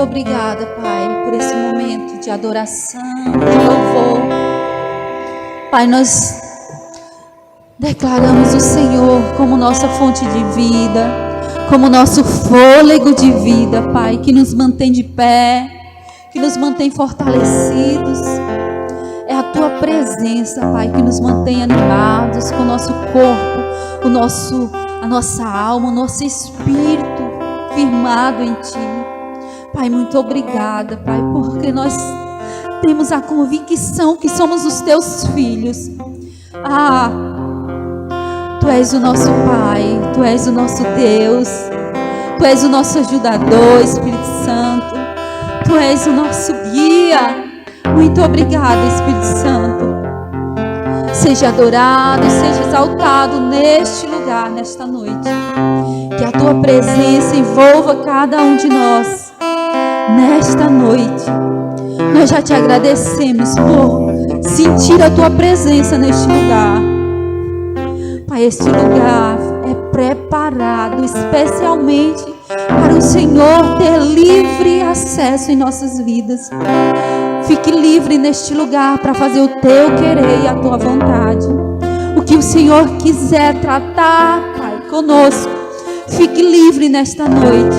muito obrigada, Pai, por esse momento de adoração, de louvor. Pai, nós declaramos o Senhor como nossa fonte de vida, como nosso fôlego de vida, Pai, que nos mantém de pé, que nos mantém fortalecidos. É a Tua presença, Pai, que nos mantém animados com o nosso corpo, a nossa alma, o nosso espírito firmado em Ti. Pai, muito obrigada, Pai, porque nós temos a convicção que somos os Teus filhos. Tu és o nosso Pai, Tu és o nosso Deus, Tu és o nosso ajudador, Espírito Santo, Tu és o nosso guia. Muito obrigada, Espírito Santo. Seja adorado, seja exaltado neste lugar, nesta noite. Que a Tua presença envolva cada um de nós nesta noite. Nós já Te agradecemos por sentir a Tua presença neste lugar. Pai, este lugar é preparado especialmente para o Senhor ter livre acesso em nossas vidas. Fique livre neste lugar para fazer o Teu querer e a Tua vontade. O que o Senhor quiser tratar, Pai, conosco, fique livre nesta noite.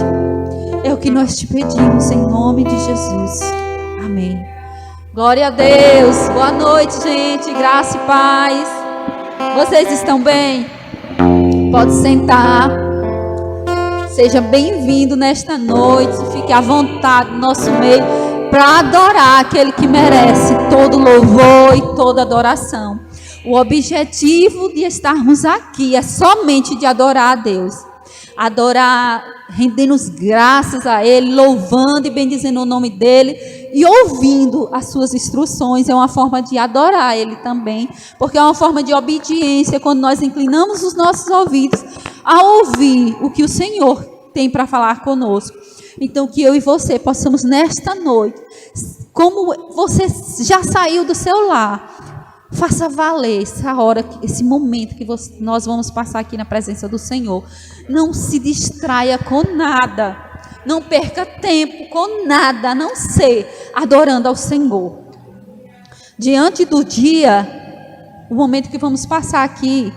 É o que nós Te pedimos em nome de Jesus. Amém. Glória a Deus. Boa noite, gente. Graça e paz. Vocês estão bem? Pode sentar. Seja bem-vindo nesta noite. Fique à vontade no nosso meio para adorar aquele que merece todo louvor e toda adoração. O objetivo de estarmos aqui é somente de adorar a Deus. Adorar, rendendo graças a Ele, louvando e bendizendo o nome dEle e ouvindo as suas instruções. É uma forma de adorar Ele também, porque é uma forma de obediência quando nós inclinamos os nossos ouvidos a ouvir o que o Senhor tem para falar conosco. Então, que eu e você possamos nesta noite, como você já saiu do seu lar, faça valer essa hora, esse momento que nós vamos passar aqui na presença do Senhor. Não se distraia com nada. Não perca tempo com nada, a não ser adorando ao Senhor. Diante do dia, o momento que vamos passar aqui,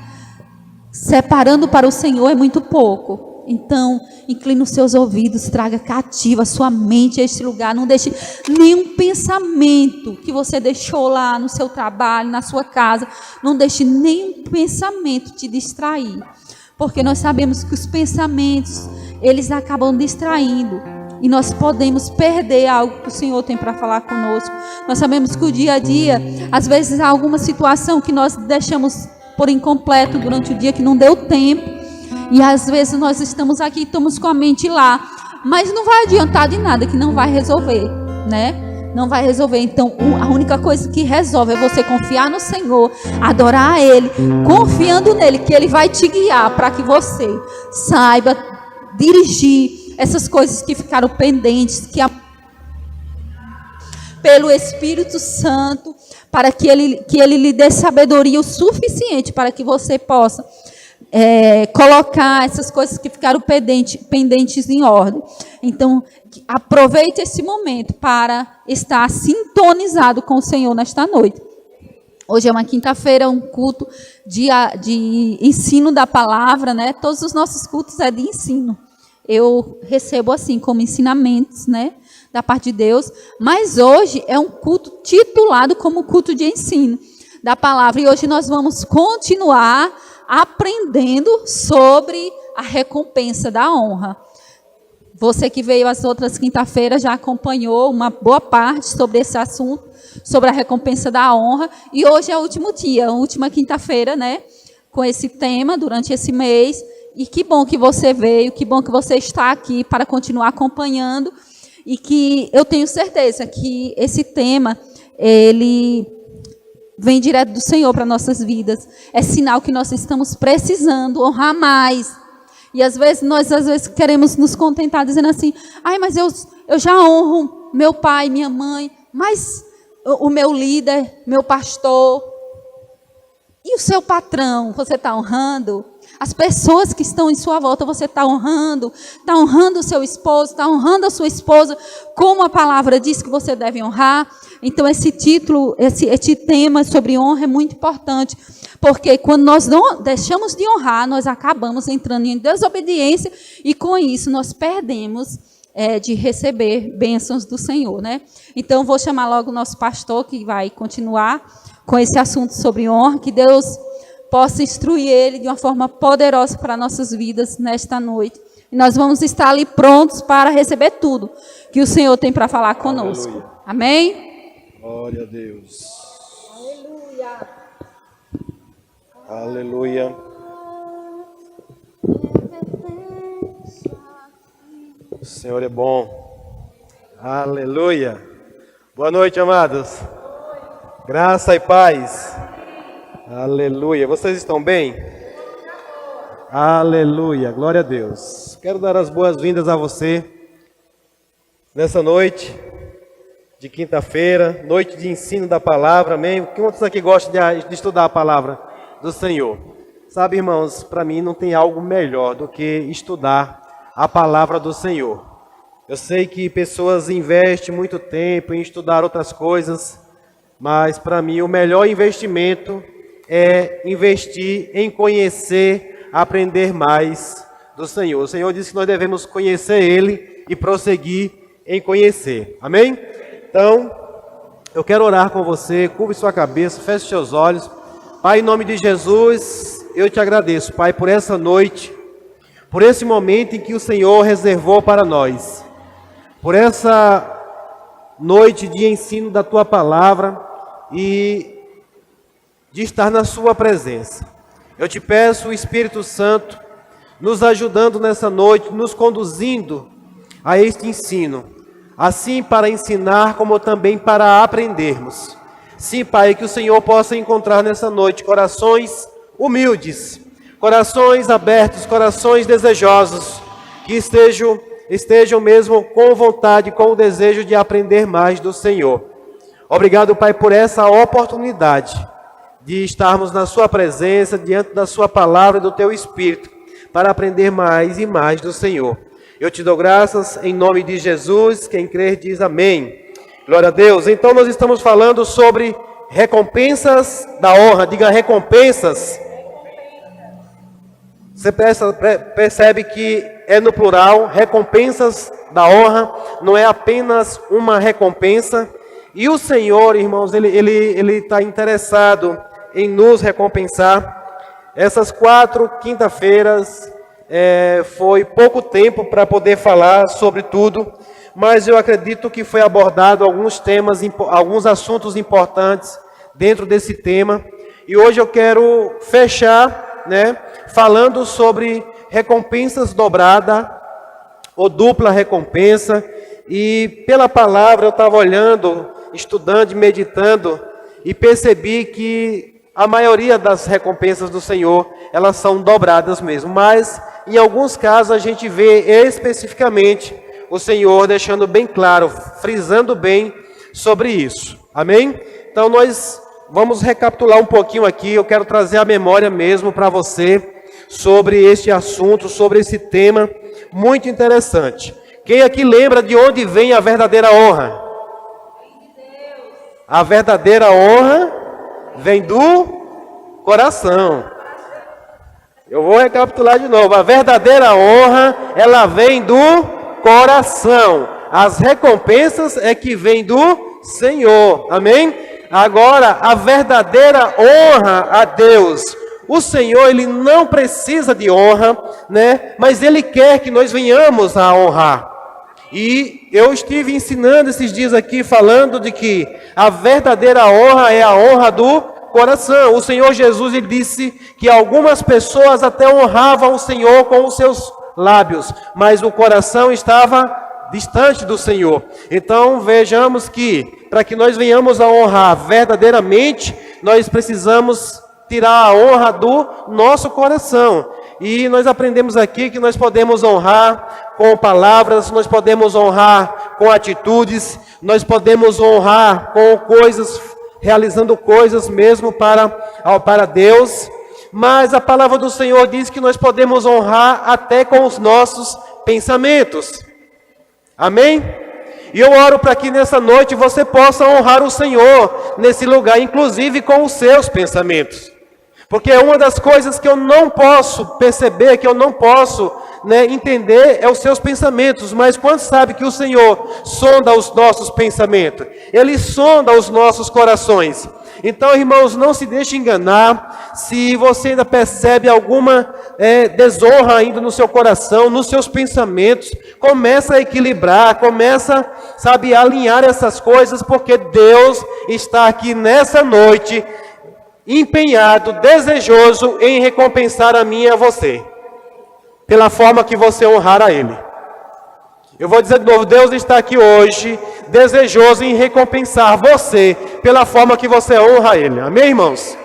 separando para o Senhor, é muito pouco. Então, incline os seus ouvidos, traga cativa a sua mente a este lugar. Não deixe nenhum pensamento que você deixou lá no seu trabalho, na sua casa. Não deixe nenhum pensamento te distrair. Porque nós sabemos que os pensamentos, eles acabam distraindo. E nós podemos perder algo que o Senhor tem para falar conosco. Nós sabemos que o dia a dia, às vezes há alguma situação que nós deixamos por incompleto durante o dia, que não deu tempo. E às vezes nós estamos aqui e estamos com a mente lá. Mas não vai adiantar de nada, que não vai resolver, né? Não vai resolver. Então, a única coisa que resolve é você confiar no Senhor, adorar a Ele, confiando nele, que Ele vai te guiar para que você saiba dirigir essas coisas que ficaram pendentes, pelo Espírito Santo, para que ele lhe dê sabedoria o suficiente para que você possa colocar essas coisas que ficaram pendentes em ordem. Então, aproveite esse momento para estar sintonizado com o Senhor nesta noite. Hoje é uma quinta-feira, um culto de ensino da palavra, né? Todos os nossos cultos é de ensino. Eu recebo assim, como ensinamentos, né? Da parte de Deus. Mas hoje é um culto titulado como culto de ensino da palavra. E hoje nós vamos continuar aprendendo sobre a recompensa da honra. Você que veio as outras quinta-feiras já acompanhou uma boa parte sobre esse assunto, sobre a recompensa da honra. E hoje é o último dia, a última quinta-feira, né? Com esse tema durante esse mês. E que bom que você veio, que bom que você está aqui para continuar acompanhando. E que eu tenho certeza que esse tema, ele vem direto do Senhor para nossas vidas. É sinal que nós estamos precisando honrar mais. E às vezes nós queremos nos contentar dizendo assim: ai, mas eu já honro meu pai, minha mãe, mas o meu líder, meu pastor. E o seu patrão, você está honrando? As pessoas que estão em sua volta, você está honrando o seu esposo, está honrando a sua esposa, como a palavra diz que você deve honrar. Então, esse título, esse tema sobre honra é muito importante, porque quando nós não deixamos de honrar, nós acabamos entrando em desobediência e, com isso, nós perdemos de receber bênçãos do Senhor, né? Então, vou chamar logo o nosso pastor, que vai continuar com esse assunto sobre honra, que Deus possa instruir ele de uma forma poderosa para nossas vidas nesta noite. E nós vamos estar ali prontos para receber tudo que o Senhor tem para falar conosco. Aleluia. Amém? Glória a Deus. Aleluia. Aleluia. O Senhor é bom. Aleluia. Boa noite, amados. Graça e paz. Aleluia. Vocês estão bem? Aleluia. Glória a Deus. Quero dar as boas-vindas a você nessa noite de quinta-feira, noite de ensino da palavra. Amém? Quantos aqui gostam de estudar a palavra do Senhor? Sabe, irmãos, para mim não tem algo melhor do que estudar a palavra do Senhor. Eu sei que pessoas investem muito tempo em estudar outras coisas, mas para mim o melhor investimento é investir em conhecer, aprender mais do Senhor. O Senhor disse que nós devemos conhecer Ele e prosseguir em conhecer. Amém? Então, eu quero orar com você. Curve sua cabeça, feche seus olhos. Pai, em nome de Jesus, eu te agradeço, Pai, por essa noite, por esse momento em que o Senhor reservou para nós, por essa noite de ensino da Tua Palavra e de estar na sua presença. Eu te peço, o Espírito Santo, nos ajudando nessa noite, nos conduzindo a este ensino, assim para ensinar como também para aprendermos. Sim, Pai, que o Senhor possa encontrar nessa noite corações humildes, corações abertos, corações desejosos, que estejam mesmo com vontade, com o desejo de aprender mais do Senhor. Obrigado, Pai, por essa oportunidade de estarmos na sua presença, diante da sua palavra e do teu Espírito, para aprender mais e mais do Senhor. Eu te dou graças em nome de Jesus, quem crer diz amém. Glória a Deus. Então nós estamos falando sobre recompensas da honra. Diga recompensas. Você percebe que é no plural, recompensas da honra, não é apenas uma recompensa. E o Senhor, irmãos, Ele está interessado em nos recompensar. Essas 4 quinta-feiras foi pouco tempo para poder falar sobre tudo, mas eu acredito que foi abordado alguns temas, alguns assuntos importantes dentro desse tema. E hoje eu quero fechar, falando sobre recompensas dobrada ou dupla recompensa. E pela palavra eu estava olhando, estudando e meditando e percebi que a maioria das recompensas do Senhor, elas são dobradas mesmo, mas em alguns casos a gente vê especificamente o Senhor deixando bem claro, frisando bem sobre isso. Amém? Então nós vamos recapitular um pouquinho aqui, eu quero trazer a memória mesmo para você sobre este assunto, sobre esse tema muito interessante. Quem aqui lembra de onde vem a verdadeira honra? A verdadeira honra vem do coração. Eu vou recapitular de novo. A verdadeira honra, ela vem do coração. As recompensas é que vem do Senhor. Amém? Agora, a verdadeira honra a Deus. O Senhor, Ele não precisa de honra, mas Ele quer que nós venhamos a honrar. E eu estive ensinando esses dias aqui, falando de que a verdadeira honra é a honra do coração. O Senhor Jesus, Ele disse que algumas pessoas até honravam o Senhor com os seus lábios, mas o coração estava distante do Senhor. Então vejamos que, para que nós venhamos a honrar verdadeiramente, nós precisamos tirar a honra do nosso coração. E nós aprendemos aqui que nós podemos honrar com palavras, nós podemos honrar com atitudes, nós podemos honrar com coisas, realizando coisas mesmo para Deus. mas a palavra do Senhor diz que nós podemos honrar até com os nossos pensamentos. Amém? E eu oro para que nessa noite você possa honrar o Senhor nesse lugar, inclusive com os seus pensamentos. Porque é uma das coisas que eu não posso perceber, que eu não posso entender, é os seus pensamentos. Mas quando sabe que o Senhor sonda os nossos pensamentos, Ele sonda os nossos corações. Então, irmãos, não se deixe enganar. Se você ainda percebe alguma desonra ainda no seu coração, nos seus pensamentos, começa a equilibrar, começa, a alinhar essas coisas, porque Deus está aqui nessa noite, empenhado, desejoso em recompensar a mim e a você, pela forma que você honrar a Ele. Eu vou dizer de novo, Deus está aqui hoje, desejoso em recompensar você, pela forma que você honra a Ele. Amém, irmãos?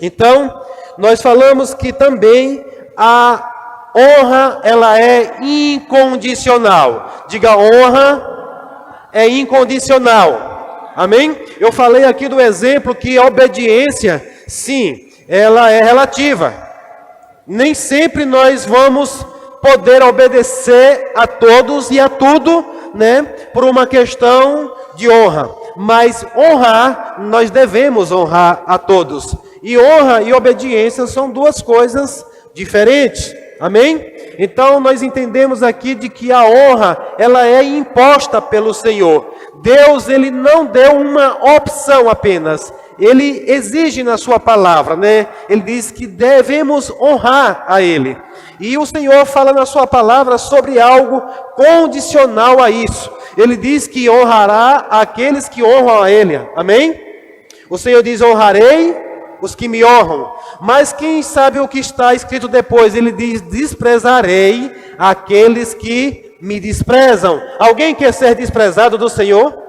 Então, nós falamos que também a honra, ela é incondicional. Diga, honra é incondicional. Amém? Eu falei aqui do exemplo que a obediência, sim, ela é relativa. Nem sempre nós vamos poder obedecer a todos e a tudo, por uma questão de honra. Mas honrar, nós devemos honrar a todos. E honra e obediência são duas coisas diferentes. Amém? Então nós entendemos aqui de que a honra, ela é imposta pelo Senhor. Deus, Ele não deu uma opção apenas. Ele exige na sua palavra, Ele diz que devemos honrar a Ele. E o Senhor fala na sua palavra sobre algo condicional a isso. Ele diz que honrará aqueles que honram a Ele. Amém? O Senhor diz, honrarei os que me honram. Mas quem sabe o que está escrito depois? Ele diz, desprezarei aqueles que me desprezam. Alguém quer ser desprezado do Senhor?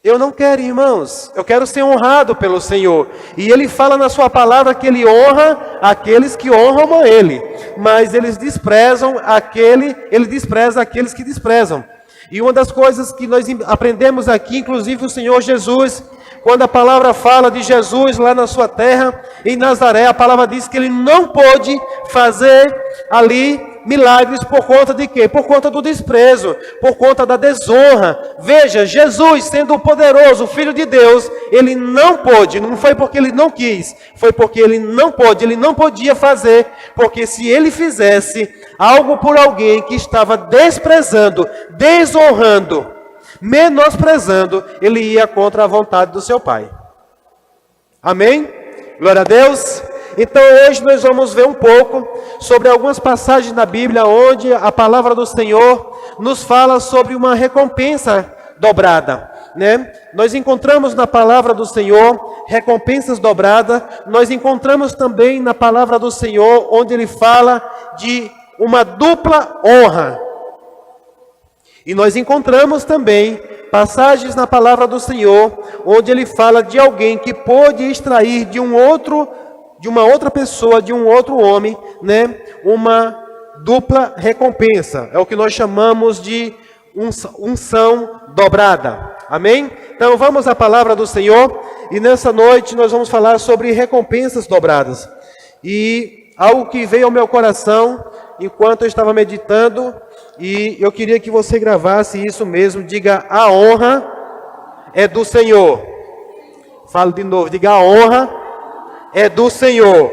Eu não quero, irmãos. Eu quero ser honrado pelo Senhor. E Ele fala na sua palavra que Ele honra aqueles que honram a Ele. Mas Ele despreza aqueles que desprezam. E uma das coisas que nós aprendemos aqui, inclusive o Senhor Jesus, quando a palavra fala de Jesus lá na sua terra, em Nazaré, a palavra diz que Ele não pôde fazer ali milagres por conta de quê? Por conta do desprezo, por conta da desonra. Veja, Jesus, sendo o poderoso Filho de Deus, Ele não pôde, não foi porque Ele não quis, foi porque Ele não pôde, Ele não podia fazer, porque se Ele fizesse algo por alguém que estava desprezando, desonrando, menosprezando, Ele ia contra a vontade do seu Pai. Amém? Glória a Deus. Então hoje nós vamos ver um pouco sobre algumas passagens na Bíblia onde a palavra do Senhor nos fala sobre uma recompensa dobrada, Nós encontramos na palavra do Senhor recompensas dobradas. Nós encontramos também na palavra do Senhor onde Ele fala de uma dupla honra. E nós encontramos também passagens na palavra do Senhor onde Ele fala de alguém que pôde extrair de uma outra pessoa, de um outro homem, uma dupla recompensa. É o que nós chamamos de unção dobrada. Amém? Então vamos à palavra do Senhor e nessa noite nós vamos falar sobre recompensas dobradas. E algo que veio ao meu coração enquanto eu estava meditando, e eu queria que você gravasse isso mesmo. Diga, a honra é do Senhor. Falo de novo, diga, a honra é do Senhor,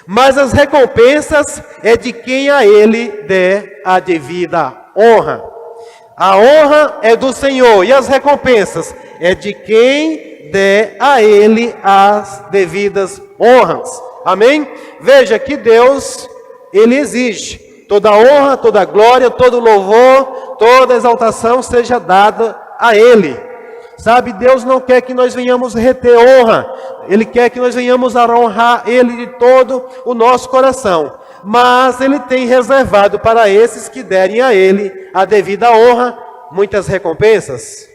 mas as recompensas é de quem a Ele der a devida honra. A honra é do Senhor e as recompensas é de quem der a Ele as devidas honras. Amém? Veja que Deus, Ele exige toda honra, toda glória, todo louvor, toda exaltação seja dada a Ele. Sabe, Deus não quer que nós venhamos reter honra. Ele quer que nós venhamos a honrar Ele de todo o nosso coração. Mas Ele tem reservado para esses que derem a Ele a devida honra, muitas recompensas.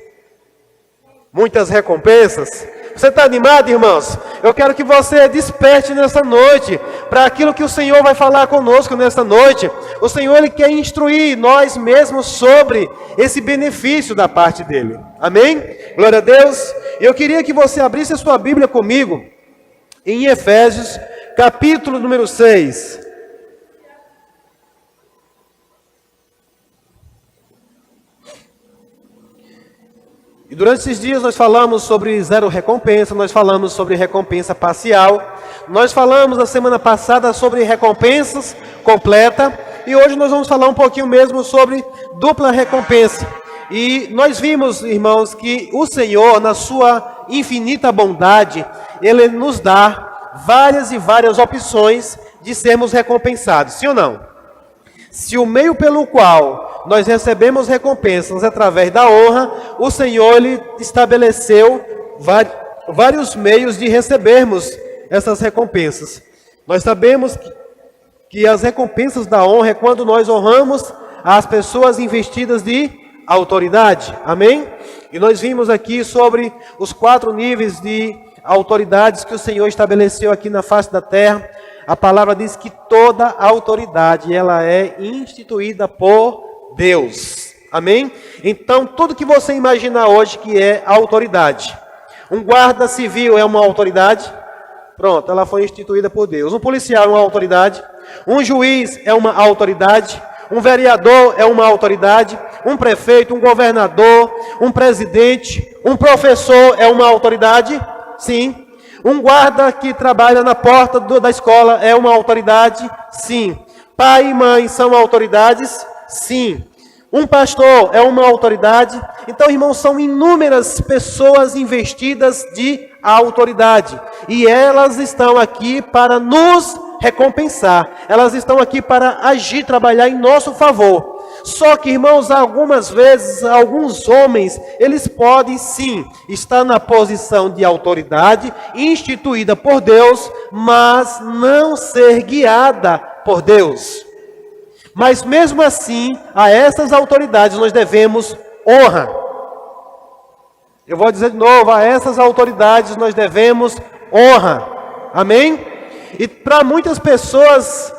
Muitas recompensas. Você está animado, irmãos? Eu quero que você desperte nessa noite para aquilo que o Senhor vai falar conosco nessa noite. O Senhor, Ele quer instruir nós mesmos sobre esse benefício da parte dEle. Amém? Glória a Deus. Eu queria que você abrisse a sua Bíblia comigo em Efésios, capítulo número 6. E durante esses dias nós falamos sobre zero recompensa, nós falamos sobre recompensa parcial, nós falamos a semana passada sobre recompensas completa, e hoje nós vamos falar um pouquinho mesmo sobre dupla recompensa. E nós vimos, irmãos, que o Senhor, na sua infinita bondade, Ele nos dá várias e várias opções de sermos recompensados, sim ou não? Se o meio pelo qual nós recebemos recompensas através da honra, o Senhor Ele estabeleceu vários meios de recebermos essas recompensas. Nós sabemos que as recompensas da honra é quando nós honramos as pessoas investidas de autoridade, amém? E nós vimos aqui sobre os 4 níveis de autoridades que o Senhor estabeleceu aqui na face da terra. A palavra diz que toda autoridade, ela é instituída por Deus, amém? Então, tudo que você imaginar hoje que é autoridade. Um guarda civil é uma autoridade? Pronto, ela foi instituída por Deus. Um policial é uma autoridade. Um juiz é uma autoridade. Um vereador é uma autoridade. Um prefeito, um governador, um presidente, um professor é uma autoridade? Sim. Um guarda que trabalha na porta da escola é uma autoridade? Sim. Pai e mãe são autoridades? Sim. Um pastor é uma autoridade? Então, irmãos, são inúmeras pessoas investidas de autoridade. E elas estão aqui para nos recompensar. Elas estão aqui para agir, trabalhar em nosso favor. Só que, irmãos, algumas vezes, alguns homens, eles podem sim estar na posição de autoridade instituída por Deus, mas não ser guiada por Deus. Mas mesmo assim, a essas autoridades nós devemos honra. Eu vou dizer de novo, a essas autoridades nós devemos honra. Amém? E para muitas pessoas,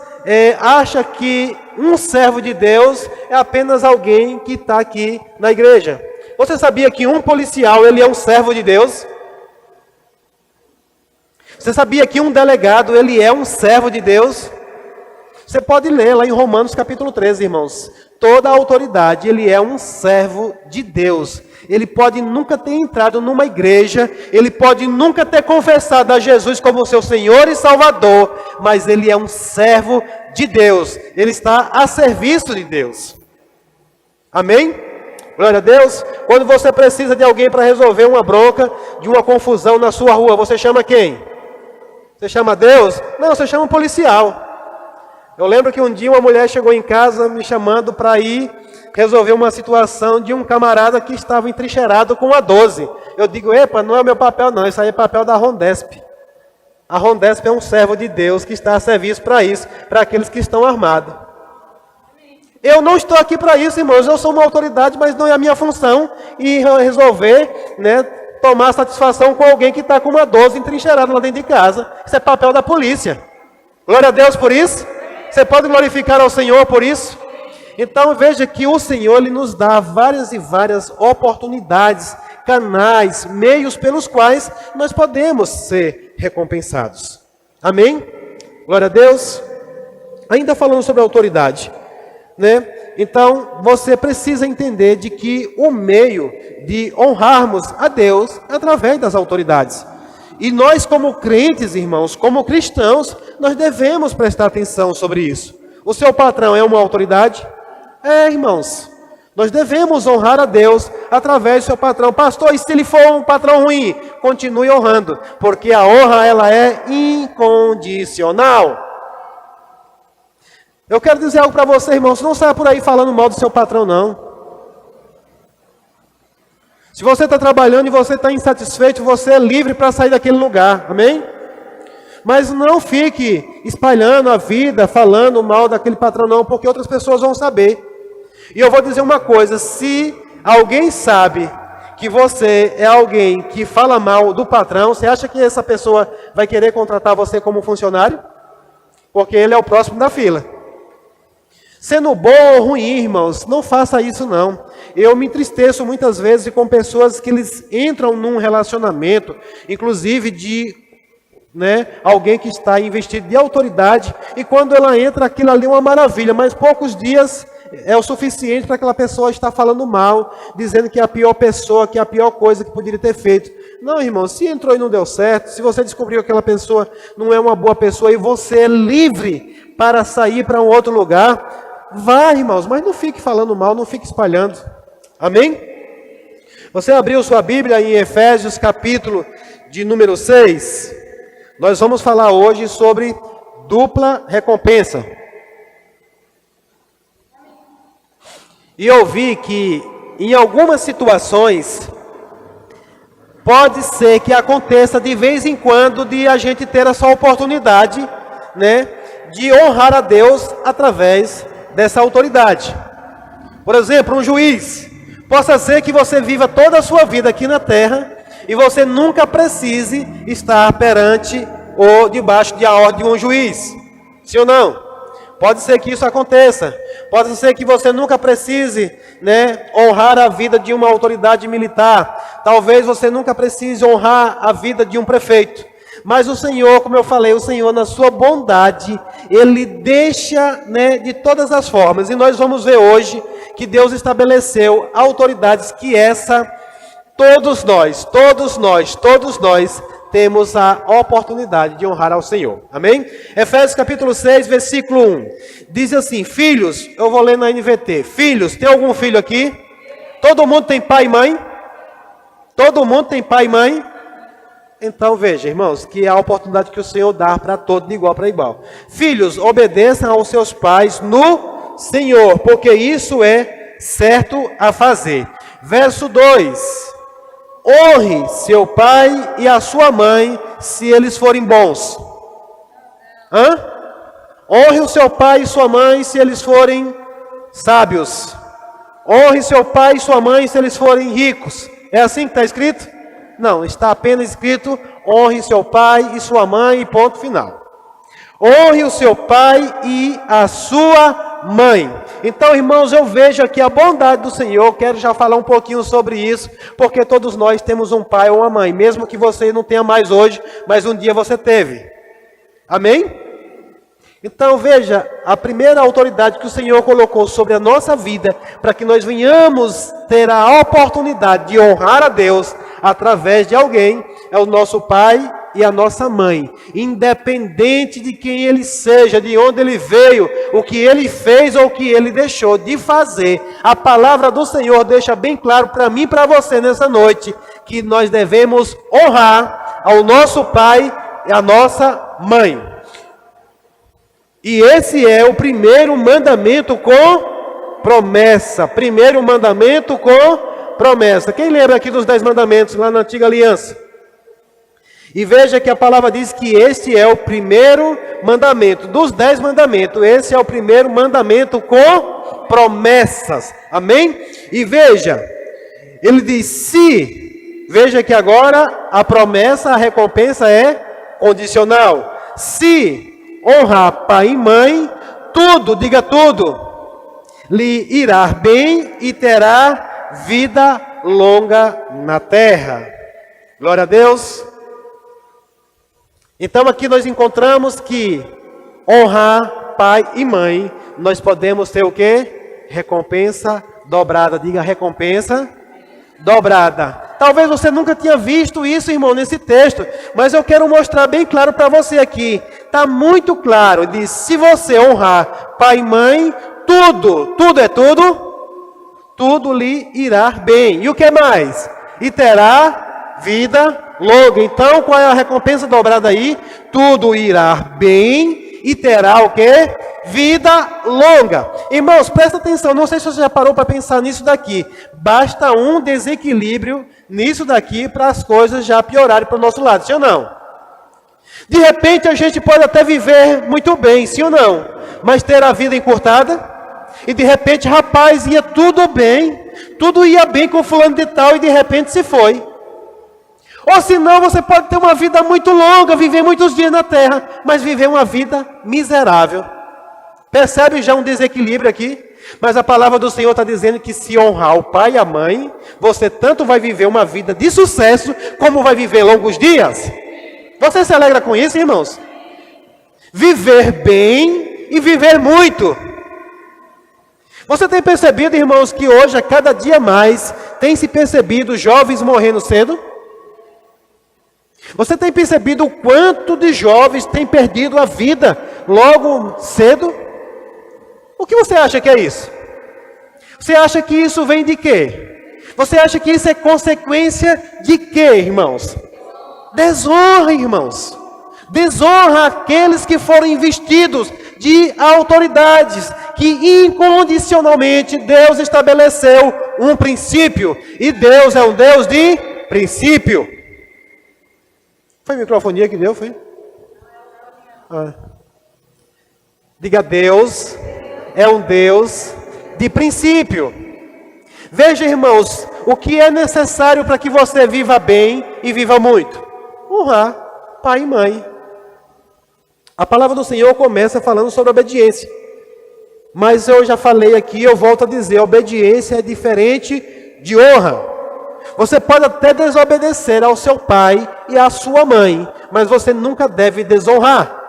acha que um servo de Deus é apenas alguém que está aqui na igreja. Você sabia que um policial, ele é um servo de Deus? Você sabia que um delegado, ele é um servo de Deus? Você pode ler lá em Romanos capítulo 13, irmãos. Toda a autoridade, ele é um servo de Deus. Ele pode nunca ter entrado numa igreja, ele pode nunca ter confessado a Jesus como seu Senhor e Salvador, mas ele é um servo de Deus. Ele está a serviço de Deus. Amém? Glória a Deus. Quando você precisa de alguém para resolver uma bronca, de uma confusão na sua rua, você chama quem? Você chama Deus? Não, você chama um policial. Eu lembro que um dia uma mulher chegou em casa me chamando para ir resolver uma situação de um camarada que estava entrincheirado com a 12. Eu digo, epa, não é o meu papel não, isso aí é papel da Rondesp. A Rondesp é um servo de Deus que está a serviço para isso, para aqueles que estão armados. Eu não estou aqui para isso, irmãos, eu sou uma autoridade, mas não é a minha função ir resolver, tomar satisfação com alguém que está com uma 12 entrincheirado lá dentro de casa. Isso é papel da polícia. Glória a Deus por isso. Você pode glorificar ao Senhor por isso? Então veja que o Senhor Ele nos dá várias e várias oportunidades, canais, meios pelos quais nós podemos ser recompensados. Amém? Glória a Deus. Ainda falando sobre a autoridade, Então você precisa entender de que o meio de honrarmos a Deus é através das autoridades. E nós como crentes, irmãos, como cristãos, nós devemos prestar atenção sobre isso. O seu patrão é uma autoridade? Irmãos, nós devemos honrar a Deus através do seu patrão. Pastor, e se ele for um patrão ruim? Continue honrando, porque a honra ela é incondicional. Eu quero dizer algo para você, irmãos, não saia por aí falando mal do seu patrão, não. Se você está trabalhando e você está insatisfeito, você é livre para sair daquele lugar, amém? Mas não fique espalhando a vida, falando mal daquele patrão não, porque outras pessoas vão saber. E eu vou dizer uma coisa, se alguém sabe que você é alguém que fala mal do patrão, você acha que essa pessoa vai querer contratar você como funcionário? Porque ele é o próximo da fila. Sendo bom ou ruim, irmãos, não faça isso não. Eu me entristeço muitas vezes com pessoas que eles entram num relacionamento, inclusive de né? Alguém que está investido de autoridade, e quando ela entra, aquilo ali é uma maravilha, mas poucos dias é o suficiente para aquela pessoa estar falando mal, dizendo que é a pior pessoa, que é a pior coisa que poderia ter feito. Não, irmão, se entrou e não deu certo, se você descobriu que aquela pessoa não é uma boa pessoa e você é livre para sair para um outro lugar, vá, irmãos, mas não fique falando mal, não fique espalhando. Amém? Você abriu sua Bíblia em Efésios, capítulo de número 6. Nós vamos falar hoje sobre dupla recompensa. E eu vi que em algumas situações pode ser que aconteça de vez em quando de a gente ter essa oportunidade, né, de honrar a Deus através dessa autoridade. Por exemplo, um juiz. Possa ser que você viva toda a sua vida aqui na terra e você nunca precise estar perante ou debaixo de a ordem de um juiz. Sim ou não? Pode ser que isso aconteça. Pode ser que você nunca precise, né, honrar a vida de uma autoridade militar. Talvez você nunca precise honrar a vida de um prefeito. Mas o Senhor, como eu falei, o Senhor na sua bondade, Ele deixa, né, de todas as formas. E nós vamos ver hoje que Deus estabeleceu autoridades que todos nós temos a oportunidade de honrar ao Senhor. Amém? Efésios capítulo 6, versículo 1. Diz assim: filhos, eu vou ler na NVT. Filhos, tem algum filho aqui? Todo mundo tem pai e mãe? Todo mundo tem pai e mãe? Então veja, irmãos, que é a oportunidade que o Senhor dá para todos de igual para igual. Filhos, obedeçam aos seus pais no Senhor, porque isso é certo a fazer. Verso 2. Honre seu pai e a sua mãe, se eles forem bons. Honre o seu pai e sua mãe, se eles forem sábios. Honre seu pai e sua mãe, se eles forem ricos. É assim que está escrito? Não, está apenas escrito: honre seu pai e sua mãe, e ponto final. Honre o seu pai e a sua mãe. Então, irmãos, eu vejo aqui a bondade do Senhor. Quero já falar um pouquinho sobre isso, porque todos nós temos um pai ou uma mãe, mesmo que você não tenha mais hoje, mas um dia você teve. Amém? Então veja, a primeira autoridade que o Senhor colocou sobre a nossa vida, para que nós venhamos ter a oportunidade de honrar a Deus através de alguém, é o nosso pai e a nossa mãe. Independente de quem ele seja, de onde ele veio, o que ele fez ou o que ele deixou de fazer, a palavra do Senhor deixa bem claro para mim e para você nessa noite, que nós devemos honrar ao nosso pai e a nossa mãe. E esse é o primeiro mandamento com promessa. Primeiro mandamento com promessa. Quem lembra aqui dos 10 mandamentos lá na antiga aliança? E veja que a palavra diz que este é o primeiro mandamento. Dos 10 mandamentos, esse é o primeiro mandamento com promessas. Amém? E veja, ele diz se. Veja que agora a promessa, a recompensa é condicional. Se honrar pai e mãe, tudo, diga tudo, lhe irá bem e terá vida longa na terra. Glória a Deus. Então aqui nós encontramos que honrar pai e mãe, nós podemos ter o quê? Recompensa dobrada. Diga recompensa dobrada. Talvez você nunca tenha visto isso, irmão, nesse texto, mas eu quero mostrar bem claro para você aqui. Está muito claro, diz, se você honrar pai e mãe, tudo lhe irá bem. E o que mais? E terá vida longa. Então, qual é a recompensa dobrada aí? Tudo irá bem e terá o quê? Vida longa. Irmãos, presta atenção, não sei se você já parou para pensar nisso daqui. Basta um desequilíbrio nisso daqui para as coisas já piorarem para o nosso lado, sim ou não? De repente a gente pode até viver muito bem, sim ou não? Mas ter a vida encurtada. E de repente, rapaz, ia tudo bem. Tudo ia bem com fulano de tal e de repente se foi. Ou senão você pode ter uma vida muito longa, viver muitos dias na terra, mas viver uma vida miserável. Percebe já um desequilíbrio aqui? Mas a palavra do Senhor está dizendo que se honrar o pai e a mãe, você tanto vai viver uma vida de sucesso, como vai viver longos dias. Você se alegra com isso, irmãos? Viver bem e viver muito. Você tem percebido, irmãos, que hoje, a cada dia mais, tem se percebido jovens morrendo cedo? Você tem percebido o quanto de jovens têm perdido a vida logo cedo? O que você acha que é isso? Você acha que isso vem de quê? Você acha que isso é consequência de quê, irmãos? Desonra, irmãos. Desonra aqueles que foram investidos de autoridades, que incondicionalmente Deus estabeleceu um princípio. E Deus é um Deus de princípio. Foi microfonia que deu, foi? Diga, Deus é um Deus de princípio. Veja, irmãos, o que é necessário para que você viva bem e viva muito? Honrar pai e mãe. A palavra do Senhor começa falando sobre obediência. Mas eu já falei aqui, eu volto a dizer, obediência é diferente de honra. Você pode até desobedecer ao seu pai e à sua mãe, mas você nunca deve desonrar.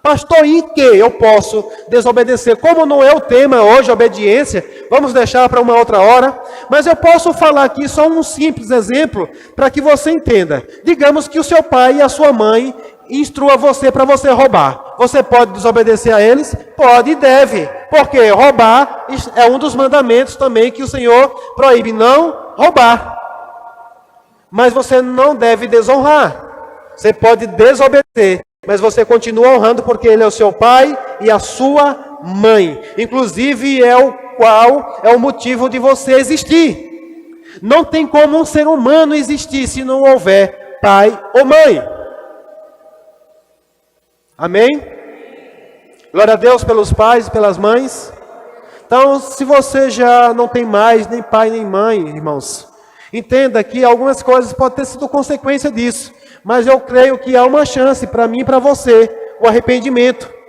Pastor, em que eu posso desobedecer? Como não é o tema hoje, obediência, vamos deixar para uma outra hora. Mas eu posso falar aqui só um simples exemplo para que você entenda. Digamos que o seu pai e a sua mãe instrua você para você roubar. Você pode desobedecer a eles? Pode e deve. Porque roubar é um dos mandamentos também que o Senhor proíbe, não roubar. Mas você não deve desonrar. Você pode desobedecer, mas você continua honrando porque ele é o seu pai e a sua mãe. Inclusive é o motivo de você existir. Não tem como um ser humano existir se não houver pai ou mãe. Amém? Glória a Deus pelos pais e pelas mães. Então, se você já não tem mais nem pai nem mãe, irmãos, entenda que algumas coisas podem ter sido consequência disso. Mas eu creio que há uma chance para mim e para você, o arrependimento.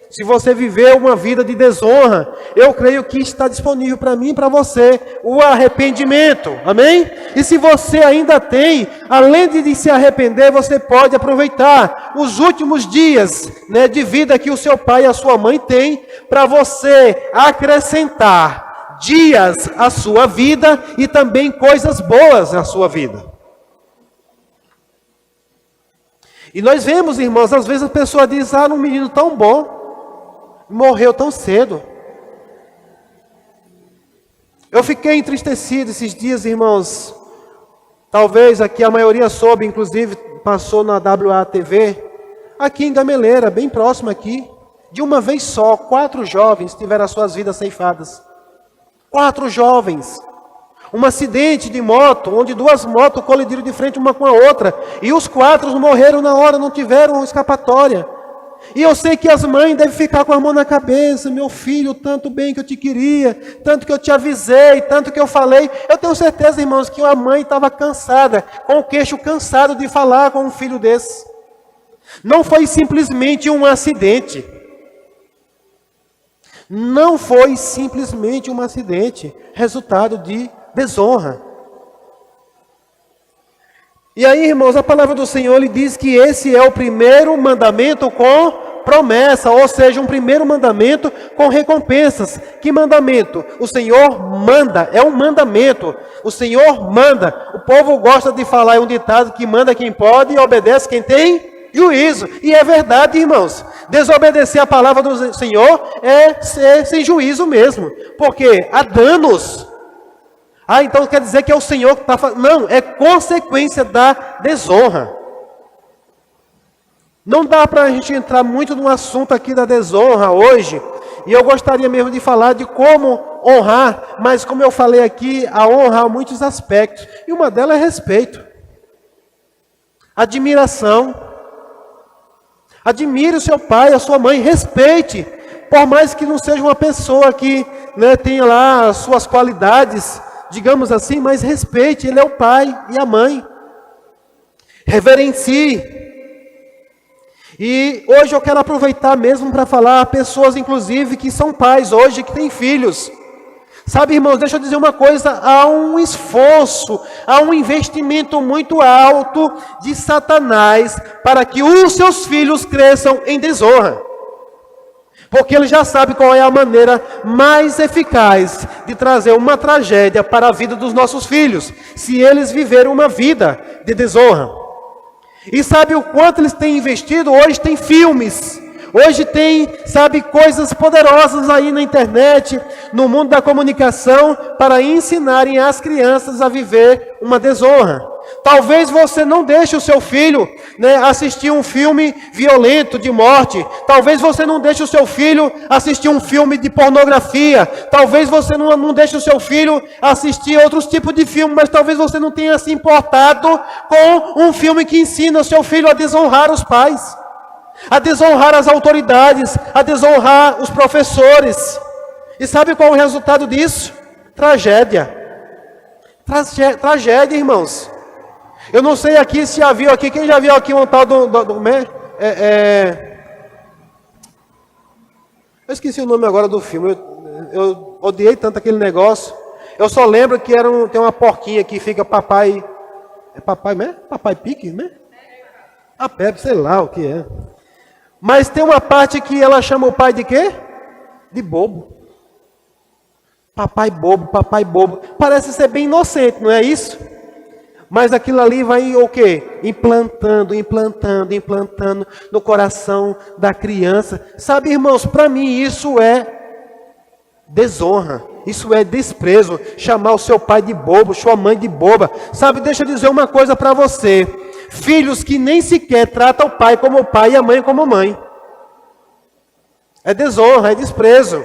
Se você viver uma vida de desonra, eu creio que está disponível para mim e para você o arrependimento. Amém? E se você ainda tem, além de se arrepender, você pode aproveitar os últimos dias, de vida que o seu pai e a sua mãe têm, para você acrescentar dias à sua vida e também coisas boas à sua vida. E nós vemos, irmãos, às vezes a pessoa diz, um menino tão bom, morreu tão cedo. Eu fiquei entristecido esses dias, irmãos. Talvez aqui a maioria soube, inclusive passou na WATV, aqui em Gameleira, bem próximo aqui. De uma vez só, 4 jovens tiveram as suas vidas ceifadas. 4 jovens. Um acidente de moto, onde 2 motos colidiram de frente uma com a outra. E os 4 morreram na hora, não tiveram escapatória. E eu sei que as mães devem ficar com a mão na cabeça. Meu filho, tanto bem que eu te queria, tanto que eu te avisei, tanto que eu falei. Eu tenho certeza, irmãos, que a mãe estava cansada, com o queixo cansado de falar com um filho desse. Não foi simplesmente um acidente. Não foi simplesmente um acidente, resultado de desonra. E aí, irmãos, a palavra do Senhor ele diz que esse é o primeiro mandamento com promessa, ou seja, um primeiro mandamento com recompensas. Que mandamento? O Senhor manda, é um mandamento. O Senhor manda. O povo gosta de falar, é um ditado que manda quem pode e obedece quem tem juízo. E é verdade, irmãos. Desobedecer a palavra do Senhor é ser sem juízo mesmo. Porque há danos. Então quer dizer que é o Senhor que está fazendo. Não, é consequência da desonra. Não dá para a gente entrar muito no assunto aqui da desonra hoje. E eu gostaria mesmo de falar de como honrar. Mas como eu falei aqui, a honra há muitos aspectos. E uma delas é respeito. Admiração. Admire o seu pai, a sua mãe, respeite. Por mais que não seja uma pessoa que tenha lá as suas qualidades, digamos assim, mas respeite, ele é o pai e a mãe. Reverencie. E hoje eu quero aproveitar mesmo para falar a pessoas, inclusive, que são pais hoje, que têm filhos. Sabe, irmãos, deixa eu dizer uma coisa, há um esforço, há um investimento muito alto de Satanás para que os seus filhos cresçam em desonra. Porque ele já sabe qual é a maneira mais eficaz de trazer uma tragédia para a vida dos nossos filhos, se eles viverem uma vida de desonra. E sabe o quanto eles têm investido? Hoje tem filmes, hoje tem, sabe, coisas poderosas aí na internet, no mundo da comunicação, para ensinarem as crianças a viver uma desonra. Talvez você não deixe o seu filho, assistir um filme violento de morte. Talvez você não deixe o seu filho assistir um filme de pornografia. Talvez você não deixe o seu filho assistir outros tipos de filme. Mas talvez você não tenha se importado com um filme que ensina o seu filho a desonrar os pais, a desonrar as autoridades, a desonrar os professores. E sabe qual é o resultado disso? Tragédia. Tragédia, irmãos. Eu não sei aqui se já viu aqui, quem já viu aqui um tal eu esqueci o nome agora do filme, eu odiei tanto aquele negócio. Eu só lembro que tem uma porquinha que fica papai, é papai, né? Papai Pique, né? A Pepe, sei lá o que é. Mas tem uma parte que ela chama o pai de quê? De bobo. Papai bobo, papai bobo. Parece ser bem inocente, não é isso? Mas aquilo ali vai o quê? Implantando no coração da criança. Sabe, irmãos, para mim isso é desonra. Isso é desprezo. Chamar o seu pai de bobo, sua mãe de boba. Sabe, deixa eu dizer uma coisa para você. Filhos que nem sequer tratam o pai como pai e a mãe como mãe. É desonra, é desprezo.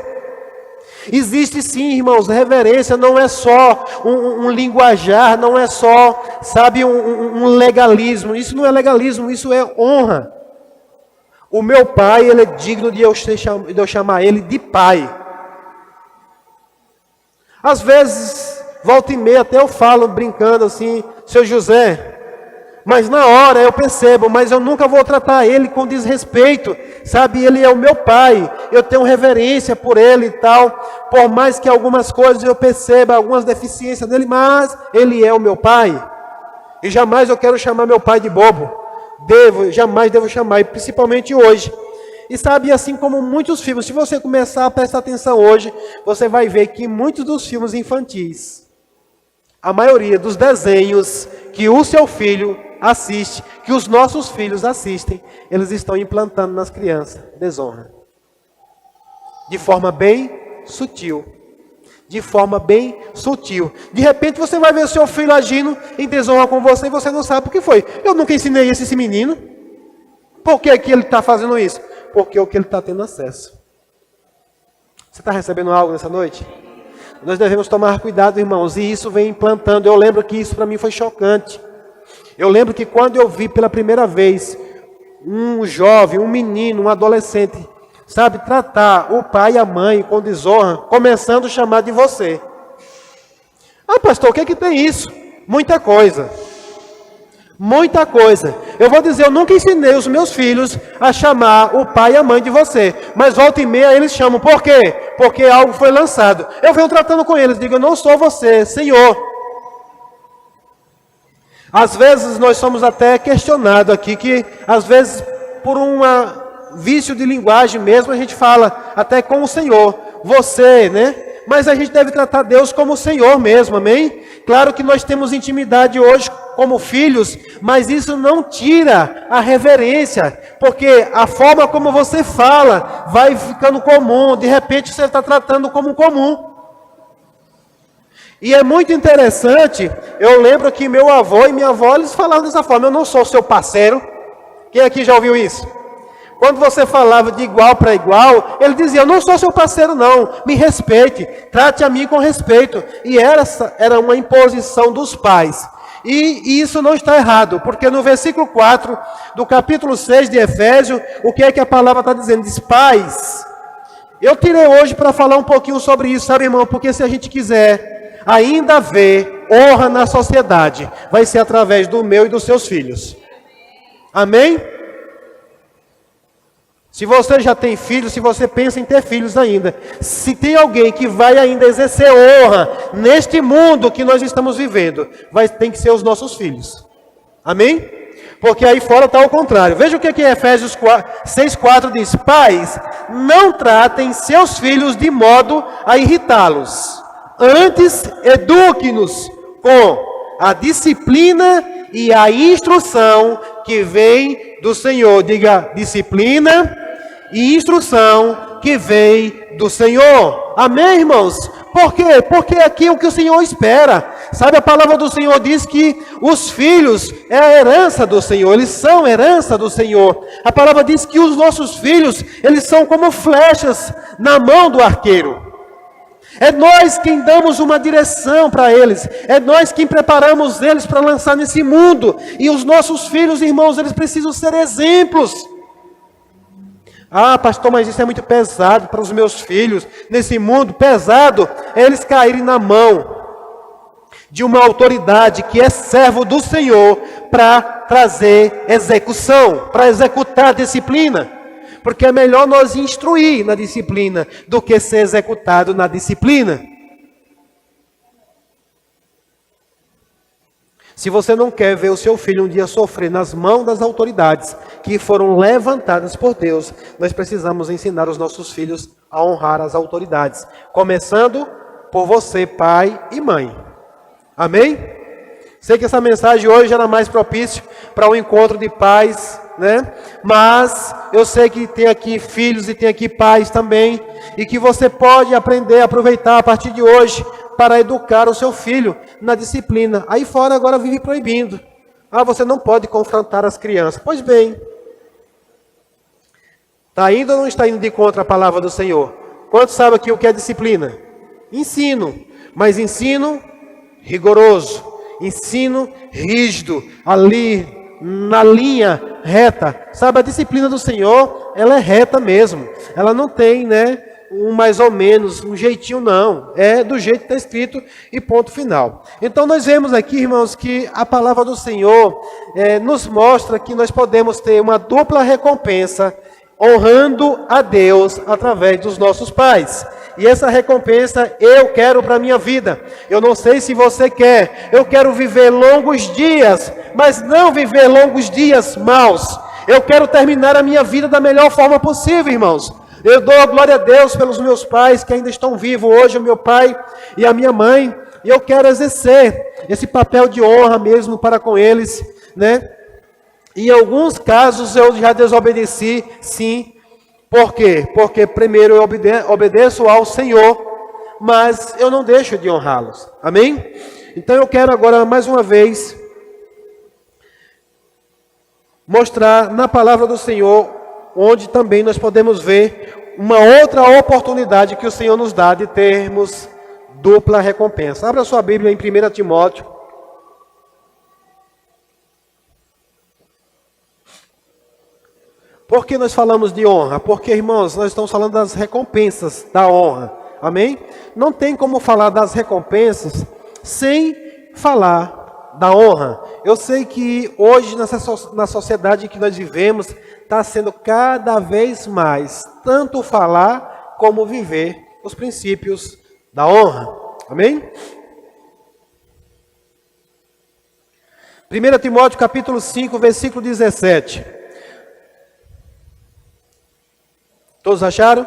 Existe sim, irmãos, reverência não é só um linguajar, não é só, sabe, um legalismo. Isso não é legalismo, isso é honra. O meu pai, ele é digno de eu chamar ele de pai. Às vezes, volta e meia, até eu falo brincando assim, seu José, mas na hora eu percebo, mas eu nunca vou tratar ele com desrespeito, sabe, ele é o meu pai, eu tenho reverência por ele e tal, por mais que algumas coisas eu perceba, algumas deficiências dele, mas ele é o meu pai, e jamais eu quero chamar meu pai de bobo, jamais devo chamar, e principalmente hoje. E sabe, assim como muitos filmes, se você começar a prestar atenção hoje, você vai ver que muitos dos filmes infantis, a maioria dos desenhos que o seu filho assiste, que os nossos filhos assistem, eles estão implantando nas crianças desonra. De forma bem sutil. De forma bem sutil. De repente você vai ver o seu filho agindo em desonra com você e você não sabe por que foi. Eu nunca ensinei isso a esse menino. Por que ele está fazendo isso? Porque é o que ele está tendo acesso. Você está recebendo algo nessa noite? Nós devemos tomar cuidado, irmãos, e isso vem implantando. Eu lembro que isso para mim foi chocante. Eu lembro que quando eu vi pela primeira vez um jovem, um menino, um adolescente, sabe, tratar o pai e a mãe com desonra, começando a chamar de você. Ah, pastor, o que é que tem isso? Muita coisa. Muita coisa. Eu vou dizer, eu nunca ensinei os meus filhos a chamar o pai e a mãe de você. Mas volta e meia eles chamam. Por quê? Porque algo foi lançado. Eu venho tratando com eles, digo, eu não sou você, Senhor. Às vezes nós somos até questionados aqui, que às vezes por um vício de linguagem mesmo, a gente fala até com o Senhor. Você, né? Mas a gente deve tratar Deus como o Senhor mesmo, amém? Claro que nós temos intimidade hoje como filhos, mas isso não tira a reverência, porque a forma como você fala vai ficando comum, de repente você está tratando como comum. E é muito interessante, eu lembro que meu avô e minha avó, eles falavam dessa forma, eu não sou seu parceiro. Quem aqui já ouviu isso? Quando você falava de igual para igual, ele dizia, eu não sou seu parceiro não, me respeite, trate a mim com respeito. E essa era uma imposição dos pais. E isso não está errado, porque no versículo 4 do capítulo 6 de Efésios, o que é que a palavra está dizendo? Diz, pais. Eu tirei hoje para falar um pouquinho sobre isso, sabe, irmão? Porque se a gente quiser ainda ver honra na sociedade, vai ser através do meu e dos seus filhos. Amém? Se você já tem filhos, se você pensa em ter filhos ainda, se tem alguém que vai ainda exercer honra neste mundo que nós estamos vivendo, tem que ser os nossos filhos. Amém? Porque aí fora está ao contrário. Veja o que Efésios 6,4 diz. Pais, não tratem seus filhos de modo a irritá-los. Antes, eduque-nos com a disciplina e a instrução que vem do Senhor. Diga, disciplina e instrução que vem do Senhor. Amém, irmãos? Por quê? Porque aqui é o que o Senhor espera. Sabe, a palavra do Senhor diz que os filhos é a herança do Senhor. Eles são herança do Senhor. A palavra diz que os nossos filhos, eles são como flechas na mão do arqueiro. É nós quem damos uma direção para eles. É nós quem preparamos eles para lançar nesse mundo. E os nossos filhos, irmãos, eles precisam ser exemplos. Ah, pastor, mas isso é muito pesado para os meus filhos. Nesse mundo pesado, é eles caírem na mão de uma autoridade que é servo do Senhor para trazer execução, para executar a disciplina. Porque é melhor nós instruir na disciplina do que ser executado na disciplina. Se você não quer ver o seu filho um dia sofrer nas mãos das autoridades que foram levantadas por Deus, nós precisamos ensinar os nossos filhos a honrar as autoridades. Começando por você, pai e mãe. Amém? Sei que essa mensagem hoje era mais propício para um encontro de pais, né? Mas eu sei que tem aqui filhos e tem aqui pais também, e que você pode aprender, aproveitar a partir de hoje para educar o seu filho na disciplina. Aí fora agora vive proibindo. Ah, você não pode confrontar as crianças. Pois bem, está indo ou não está indo de contra a palavra do Senhor? Quantos sabem aqui o que é disciplina? Ensino, mas ensino rigoroso, ensino rígido, ali na linha reta. Sabe, a disciplina do Senhor, ela é reta mesmo. Ela não tem, né, um mais ou menos, um jeitinho não. É do jeito que está escrito e ponto final. Então nós vemos aqui, irmãos, que a palavra do Senhor nos mostra que nós podemos ter uma dupla recompensa honrando a Deus através dos nossos pais. E essa recompensa eu quero para a minha vida. Eu não sei se você quer. Eu quero viver longos dias, mas não viver longos dias maus. Eu quero terminar a minha vida da melhor forma possível, irmãos. Eu dou glória a Deus pelos meus pais que ainda estão vivos hoje, o meu pai e a minha mãe. E eu quero exercer esse papel de honra mesmo para com eles, né? Em alguns casos eu já desobedeci, sim. Por quê? Porque primeiro eu obedeço ao Senhor, mas eu não deixo de honrá-los. Amém? Então eu quero agora mais uma vez mostrar na palavra do Senhor, onde também nós podemos ver uma outra oportunidade que o Senhor nos dá de termos dupla recompensa. Abra sua Bíblia em 1 Timóteo. Por que nós falamos de honra? Porque, irmãos, nós estamos falando das recompensas da honra. Amém? Não tem como falar das recompensas sem falar da honra. Eu sei que hoje, na sociedade que nós vivemos, está sendo cada vez mais tanto falar como viver os princípios da honra. Amém? 1 Timóteo capítulo 5, versículo 17. Todos acharam?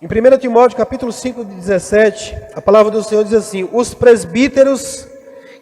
Em 1 Timóteo capítulo 5, 17, a palavra do Senhor diz assim: os presbíteros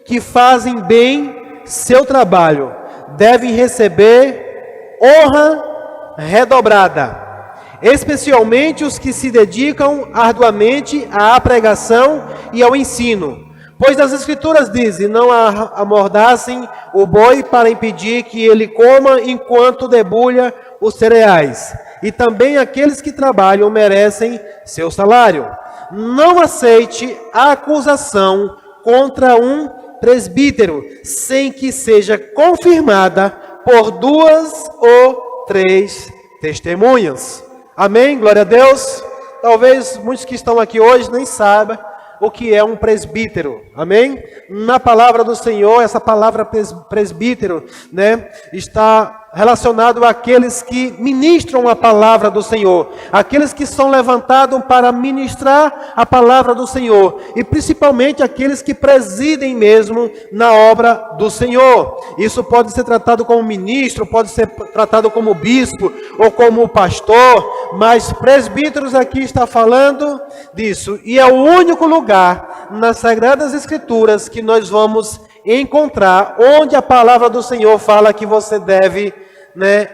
que fazem bem seu trabalho devem receber honra redobrada, especialmente os que se dedicam arduamente à pregação e ao ensino. Pois as Escrituras dizem: não amordassem o boi para impedir que ele coma enquanto debulha os cereais. E também aqueles que trabalham merecem seu salário. Não aceite a acusação contra um presbítero, sem que seja confirmada por 2 ou 3 testemunhas. Amém? Glória a Deus. Talvez muitos que estão aqui hoje nem saibam o que é um presbítero. Amém? Na palavra do Senhor, essa palavra presbítero, né, está relacionado àqueles que ministram a palavra do Senhor, aqueles que são levantados para ministrar a palavra do Senhor, e principalmente aqueles que presidem mesmo na obra do Senhor. Isso pode ser tratado como ministro, pode ser tratado como bispo ou como pastor, mas presbíteros aqui está falando disso, e é o único lugar nas Sagradas Escrituras que nós vamos encontrar onde a palavra do Senhor fala que você deve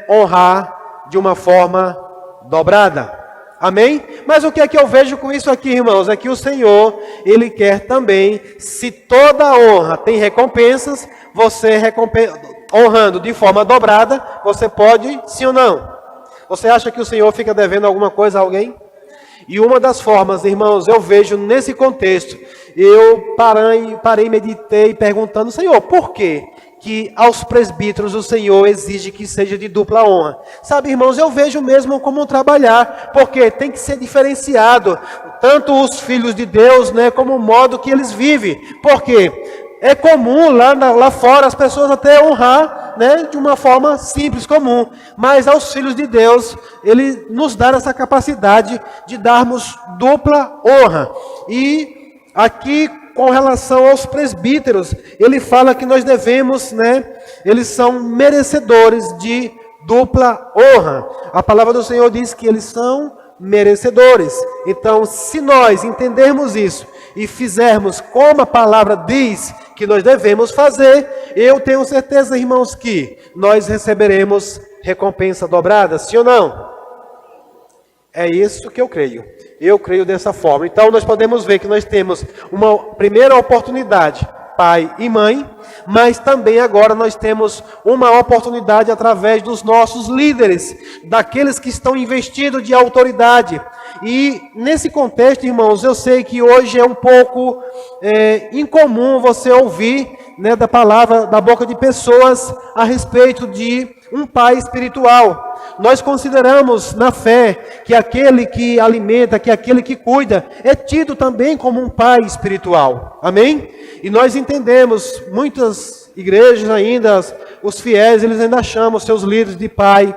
honrar de uma forma dobrada. Amém? Mas o que é que eu vejo com isso aqui, irmãos? É que o Senhor, Ele quer também, se toda honra tem recompensas, você honrando de forma dobrada, você pode, sim ou não? Você acha que o Senhor fica devendo alguma coisa a alguém? E uma das formas, irmãos, eu vejo nesse contexto, eu parei, meditei perguntando, Senhor, por quê que aos presbíteros o Senhor exige que seja de dupla honra? Sabe, irmãos, eu vejo mesmo como trabalhar, porque tem que ser diferenciado, tanto os filhos de Deus, como o modo que eles vivem. Por quê? É comum lá fora as pessoas até honrar, de uma forma simples, comum. Mas aos filhos de Deus, Ele nos dá essa capacidade de darmos dupla honra. E aqui, com relação aos presbíteros, ele fala que nós devemos, eles são merecedores de dupla honra. A palavra do Senhor diz que eles são merecedores. Então, se nós entendermos isso e fizermos como a palavra diz que nós devemos fazer, eu tenho certeza, irmãos, que nós receberemos recompensa dobrada, sim ou não? É isso que eu creio. Eu creio dessa forma. Então nós podemos ver que nós temos uma primeira oportunidade, pai e mãe, mas também agora nós temos uma oportunidade através dos nossos líderes, daqueles que estão investidos de autoridade. E nesse contexto, irmãos, eu sei que hoje é um pouco incomum você ouvir da palavra, da boca de pessoas a respeito de um pai espiritual. Nós consideramos na fé que aquele que alimenta, que aquele que cuida, é tido também como um pai espiritual. Amém? E nós entendemos, muitas igrejas ainda, os fiéis, eles ainda chamam seus líderes de pai,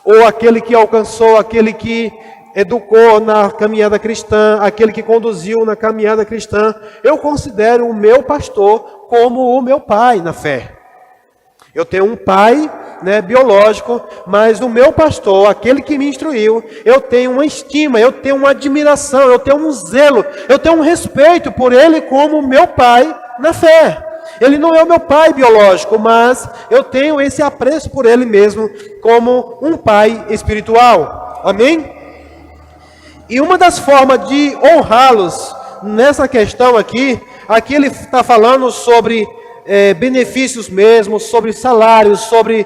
ou aquele que alcançou, aquele que educou na caminhada cristã, aquele que conduziu na caminhada cristã. Eu considero o meu pastor como o meu pai na fé. Eu tenho um pai, biológico, mas o meu pastor, aquele que me instruiu, eu tenho uma estima, eu tenho uma admiração, eu tenho um zelo, eu tenho um respeito por ele como meu pai na fé. Ele não é o meu pai biológico, mas eu tenho esse apreço por ele mesmo como um pai espiritual. Amém? E uma das formas de honrá-los nessa questão aqui ele está falando sobre benefícios mesmo, sobre salários, sobre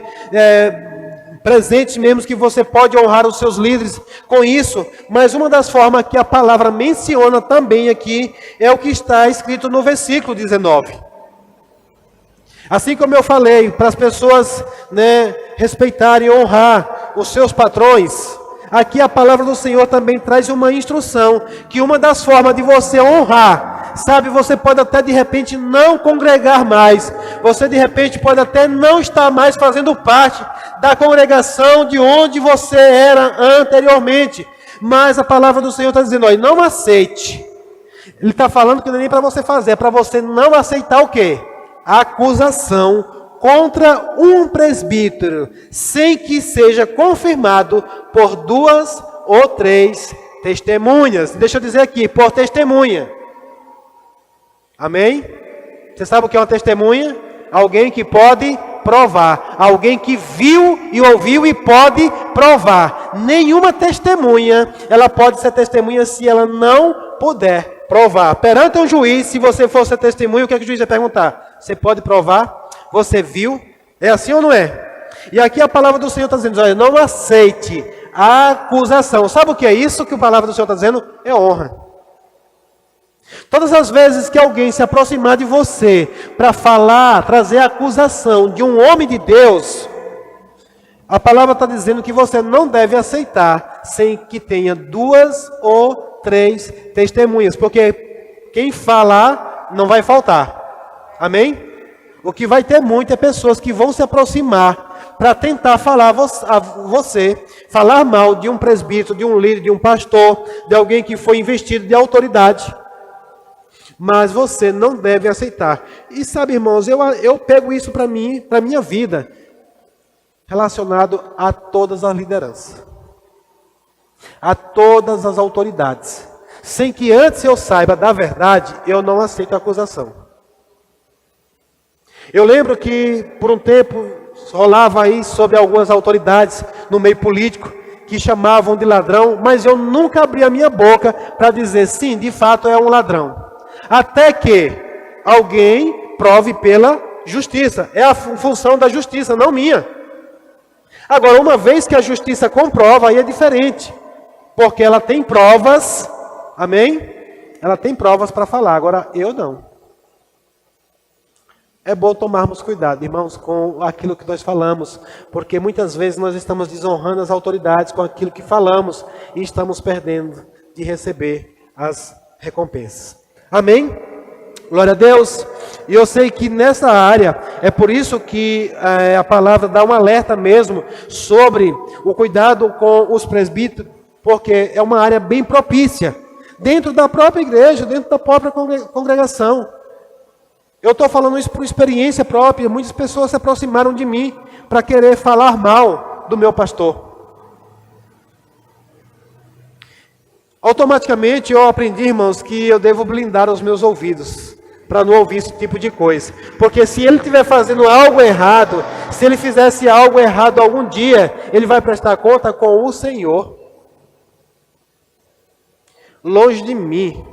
presentes mesmo que você pode honrar os seus líderes com isso. Mas uma das formas que a palavra menciona também aqui é o que está escrito no versículo 19. Assim como eu falei, para as pessoas respeitarem e honrar os seus patrões, aqui a palavra do Senhor também traz uma instrução, que uma das formas de você honrar, sabe, você pode até de repente não congregar mais, você de repente pode até não estar mais fazendo parte da congregação de onde você era anteriormente, mas a palavra do Senhor está dizendo, olha, não aceite. Ele está falando que não é nem para você fazer, é para você não aceitar o quê? A acusação contra um presbítero, sem que seja confirmado por 2 ou 3 testemunhas. Deixa eu dizer aqui, por testemunha. Amém? Você sabe o que é uma testemunha? Alguém que pode provar. Alguém que viu e ouviu e pode provar. Nenhuma testemunha, ela pode ser testemunha se ela não puder provar. Perante um juiz, se você for ser testemunha, o que é que o juiz vai perguntar? Você pode provar? Você viu? É assim ou não é? E aqui a palavra do Senhor está dizendo, olha, não aceite a acusação. Sabe o que é isso que a palavra do Senhor está dizendo? É honra. Todas as vezes que alguém se aproximar de você para falar, trazer a acusação de um homem de Deus, a palavra está dizendo que você não deve aceitar sem que tenha 2 ou 3 testemunhas, porque quem falar não vai faltar. Amém? O que vai ter muito é pessoas que vão se aproximar para tentar falar falar mal de um presbítero, de um líder, de um pastor, de alguém que foi investido de autoridade. Mas você não deve aceitar. E sabe, irmãos, eu pego isso para mim, para a minha vida, relacionado a todas as lideranças, a todas as autoridades. Sem que antes eu saiba da verdade, eu não aceito a acusação. Eu lembro que por um tempo rolava aí sobre algumas autoridades no meio político que chamavam de ladrão, mas eu nunca abri a minha boca para dizer sim, de fato é um ladrão. Até que alguém prove pela justiça. É a função da justiça, não minha. Agora, uma vez que a justiça comprova, aí é diferente. Porque ela tem provas, amém? Ela tem provas para falar, agora eu não. É bom tomarmos cuidado, irmãos, com aquilo que nós falamos. Porque muitas vezes nós estamos desonrando as autoridades com aquilo que falamos e estamos perdendo de receber as recompensas. Amém? Glória a Deus. E eu sei que nessa área, é por isso que a palavra dá um alerta mesmo sobre o cuidado com os presbíteros, porque é uma área bem propícia, dentro da própria igreja, dentro da própria congregação. Eu estou falando isso por experiência própria, muitas pessoas se aproximaram de mim para querer falar mal do meu pastor. Automaticamente eu aprendi, irmãos, que eu devo blindar os meus ouvidos para não ouvir esse tipo de coisa. Porque se ele estiver fazendo algo errado, se ele fizesse algo errado algum dia, ele vai prestar conta com o Senhor. Longe de mim,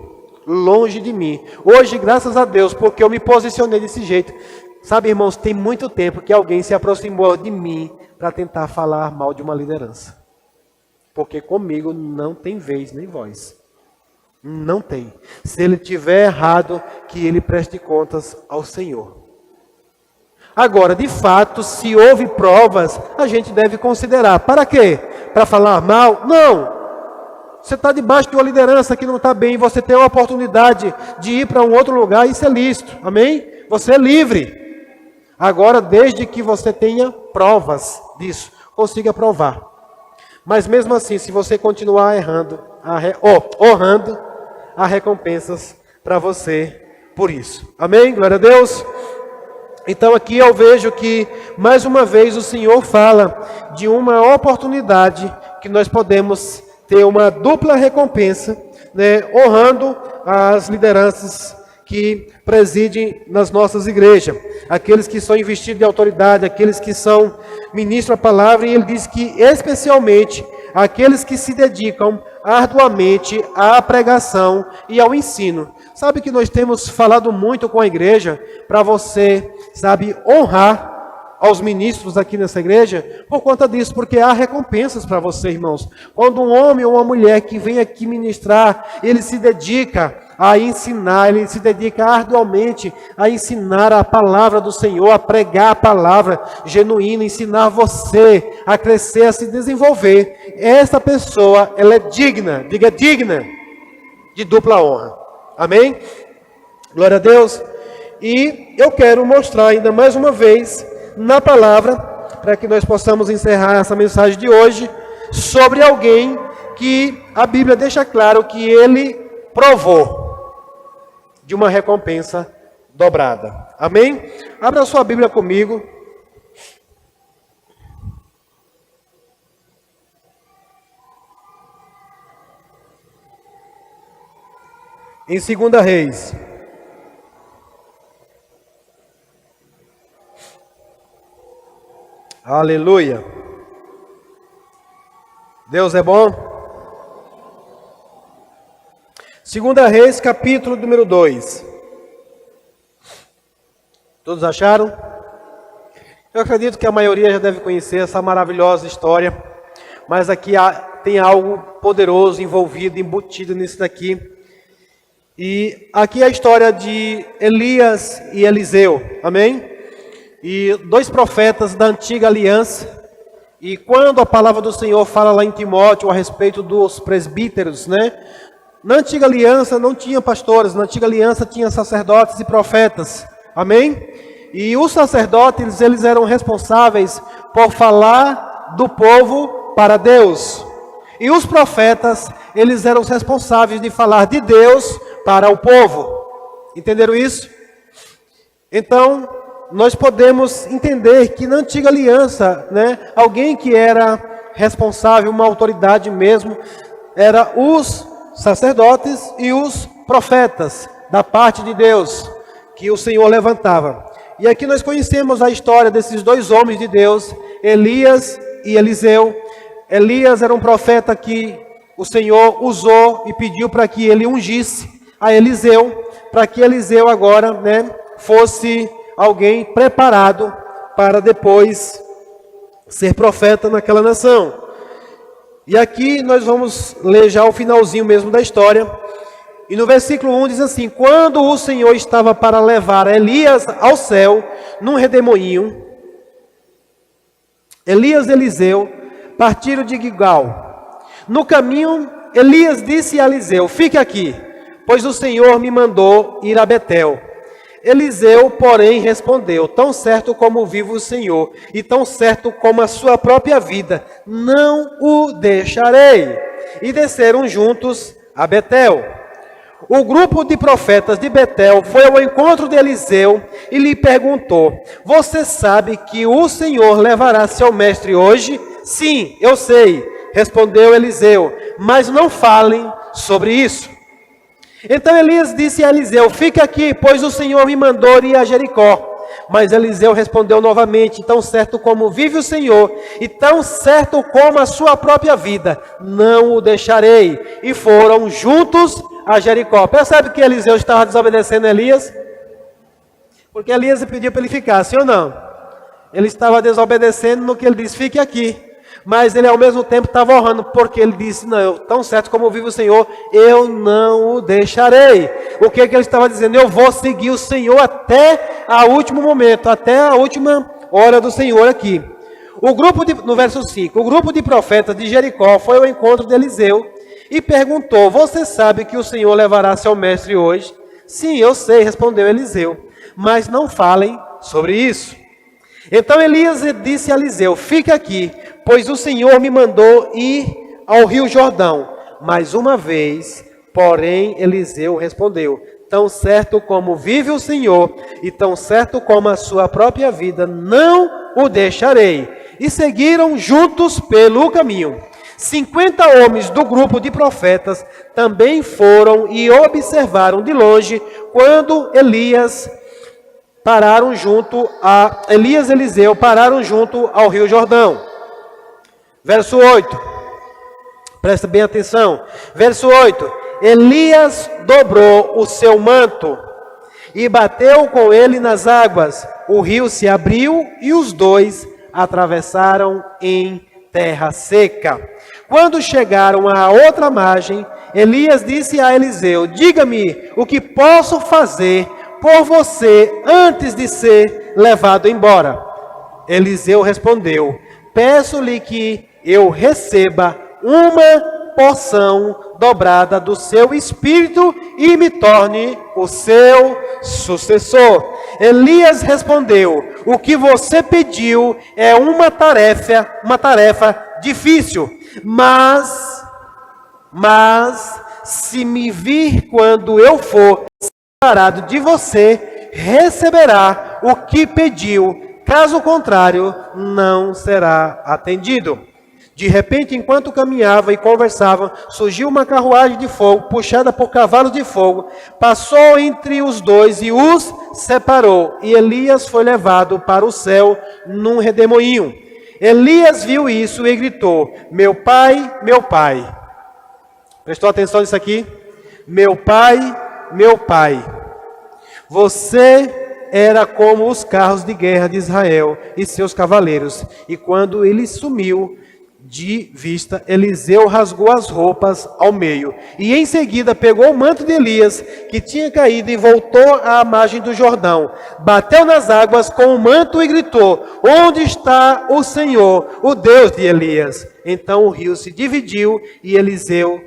longe de mim. Hoje, graças a Deus, porque eu me posicionei desse jeito. Sabe, irmãos, tem muito tempo que alguém se aproximou de mim para tentar falar mal de uma liderança. Porque comigo não tem vez nem voz. Não tem. Se ele tiver errado, que ele preste contas ao Senhor. Agora, de fato, se houve provas, a gente deve considerar. Para quê? Para falar mal? Não. Você está debaixo de uma liderança que não está bem, você tem a oportunidade de ir para um outro lugar, isso é lícito. Amém? Você é livre. Agora, desde que você tenha provas disso, consiga provar. Mas mesmo assim, se você continuar honrando, há recompensas para você por isso. Amém? Glória a Deus. Então aqui eu vejo que, mais uma vez, o Senhor fala de uma oportunidade que nós podemos ter uma dupla recompensa, né, honrando as lideranças que presidem nas nossas igrejas, aqueles que são investidos de autoridade, aqueles que são ministros da palavra, e ele diz que especialmente aqueles que se dedicam arduamente à pregação e ao ensino. Sabe que nós temos falado muito com a igreja para você, sabe, honrar aos ministros aqui nessa igreja, por conta disso, porque há recompensas para você, irmãos. Quando um homem ou uma mulher que vem aqui ministrar, ele se dedica a ensinar, ele se dedica arduamente a ensinar a palavra do Senhor, a pregar a palavra genuína, ensinar você a crescer, a se desenvolver. Essa pessoa, ela é digna, diga digna, de dupla honra. Amém? Glória a Deus. E eu quero mostrar ainda mais uma vez na palavra, para que nós possamos encerrar essa mensagem de hoje, sobre alguém que a Bíblia deixa claro que ele provou de uma recompensa dobrada. Amém? Abra sua Bíblia comigo. Em 2 Reis. Aleluia. Deus é bom. 2 Reis, capítulo número 2. Todos acharam? Eu acredito que a maioria já deve conhecer essa maravilhosa história, mas aqui tem algo poderoso envolvido, embutido nisso daqui. E aqui é a história de Elias e Eliseu, amém? E dois profetas da antiga aliança. E quando a palavra do Senhor fala lá em Timóteo a respeito dos presbíteros, né? Na antiga aliança não tinha pastores, na antiga aliança tinha sacerdotes e profetas, amém? E os sacerdotes, eles eram responsáveis por falar do povo para Deus. E os profetas, eles eram os responsáveis de falar de Deus para o povo. Entenderam isso? Então, nós podemos entender que na antiga aliança, alguém que era responsável, uma autoridade mesmo, era os sacerdotes e os profetas da parte de Deus, que o Senhor levantava. E aqui nós conhecemos a história desses dois homens de Deus, Elias e Eliseu. Elias era um profeta que o Senhor usou e pediu para que ele ungisse a Eliseu, para que Eliseu agora, fosse alguém preparado para depois ser profeta naquela nação. E aqui nós vamos ler já o finalzinho mesmo da história. E no versículo 1 diz assim: quando o Senhor estava para levar Elias ao céu, num redemoinho, Elias e Eliseu partiram de Gilgal. No caminho, Elias disse a Eliseu: fique aqui, pois o Senhor me mandou ir a Betel. Eliseu, porém, respondeu: tão certo como vive o Senhor, e tão certo como a sua própria vida, não o deixarei. E desceram juntos a Betel. O grupo de profetas de Betel foi ao encontro de Eliseu e lhe perguntou: você sabe que o Senhor levará seu mestre hoje? Sim, eu sei, respondeu Eliseu, mas não falem sobre isso. Então Elias disse a Eliseu: fica aqui, pois o Senhor me mandou ir a Jericó. Mas Eliseu respondeu novamente: tão certo como vive o Senhor, e tão certo como a sua própria vida, não o deixarei. E foram juntos a Jericó. Percebe que Eliseu estava desobedecendo a Elias? Porque Elias pediu para ele ficar, sim ou não? Ele estava desobedecendo no que ele disse: fique aqui. Mas ele ao mesmo tempo estava honrando, porque ele disse: não, tão certo como vive o Senhor, eu não o deixarei. O que ele estava dizendo? Eu vou seguir o Senhor até o último momento, até a última hora do Senhor aqui. No verso 5, o grupo de profetas de Jericó foi ao encontro de Eliseu e perguntou: você sabe que o Senhor levará seu mestre hoje? Sim, eu sei, respondeu Eliseu, mas não falem sobre isso. Então Elias disse a Eliseu: fica aqui, pois o Senhor me mandou ir ao rio Jordão. Mais uma vez, porém, Eliseu respondeu: tão certo como vive o Senhor, e tão certo como a sua própria vida, não o deixarei. E seguiram juntos pelo caminho. 50 homens do grupo de profetas também foram e observaram de longe quando Elias e Eliseu pararam junto ao rio Jordão. Verso 8, presta bem atenção. Verso 8, Elias dobrou o seu manto e bateu com ele nas águas. O rio se abriu e os dois atravessaram em terra seca. Quando chegaram à outra margem, Elias disse a Eliseu: diga-me o que posso fazer por você antes de ser levado embora. Eliseu respondeu: peço-lhe que eu receba uma porção dobrada do seu espírito e me torne o seu sucessor. Elias respondeu: o que você pediu é uma tarefa difícil, mas se me vir quando eu for separado de você, receberá o que pediu, caso contrário, não será atendido. De repente, enquanto caminhava e conversava, surgiu uma carruagem de fogo, puxada por cavalos de fogo, passou entre os dois e os separou, e Elias foi levado para o céu num redemoinho. Elias viu isso e gritou: meu pai, meu pai. Prestou atenção nisso aqui? Meu pai, você era como os carros de guerra de Israel e seus cavaleiros. E quando ele sumiu de vista, Eliseu rasgou as roupas ao meio. E em seguida pegou o manto de Elias, que tinha caído, e voltou à margem do Jordão. Bateu nas águas com o manto e gritou: onde está o Senhor, o Deus de Elias? Então o rio se dividiu e Eliseu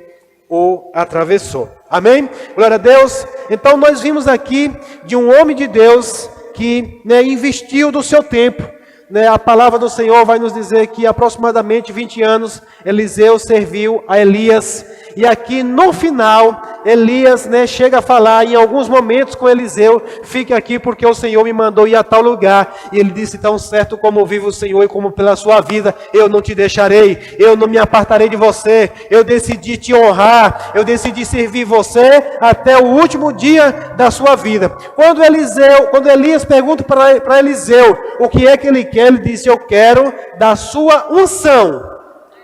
o atravessou. Amém? Glória a Deus. Então nós vimos aqui de um homem de Deus que investiu do seu tempo, né, a palavra do Senhor vai nos dizer que aproximadamente 20 anos Eliseu serviu a Elias. E aqui no final, Elias, né, chega a falar em alguns momentos com Eliseu: fique aqui porque o Senhor me mandou ir a tal lugar. E ele disse: tão certo como vive o Senhor e como pela sua vida, eu não te deixarei, eu não me apartarei de você. Eu decidi te honrar, eu decidi servir você até o último dia da sua vida. Quando Elias pergunta para Eliseu o que é que ele quer, ele disse: eu quero da sua unção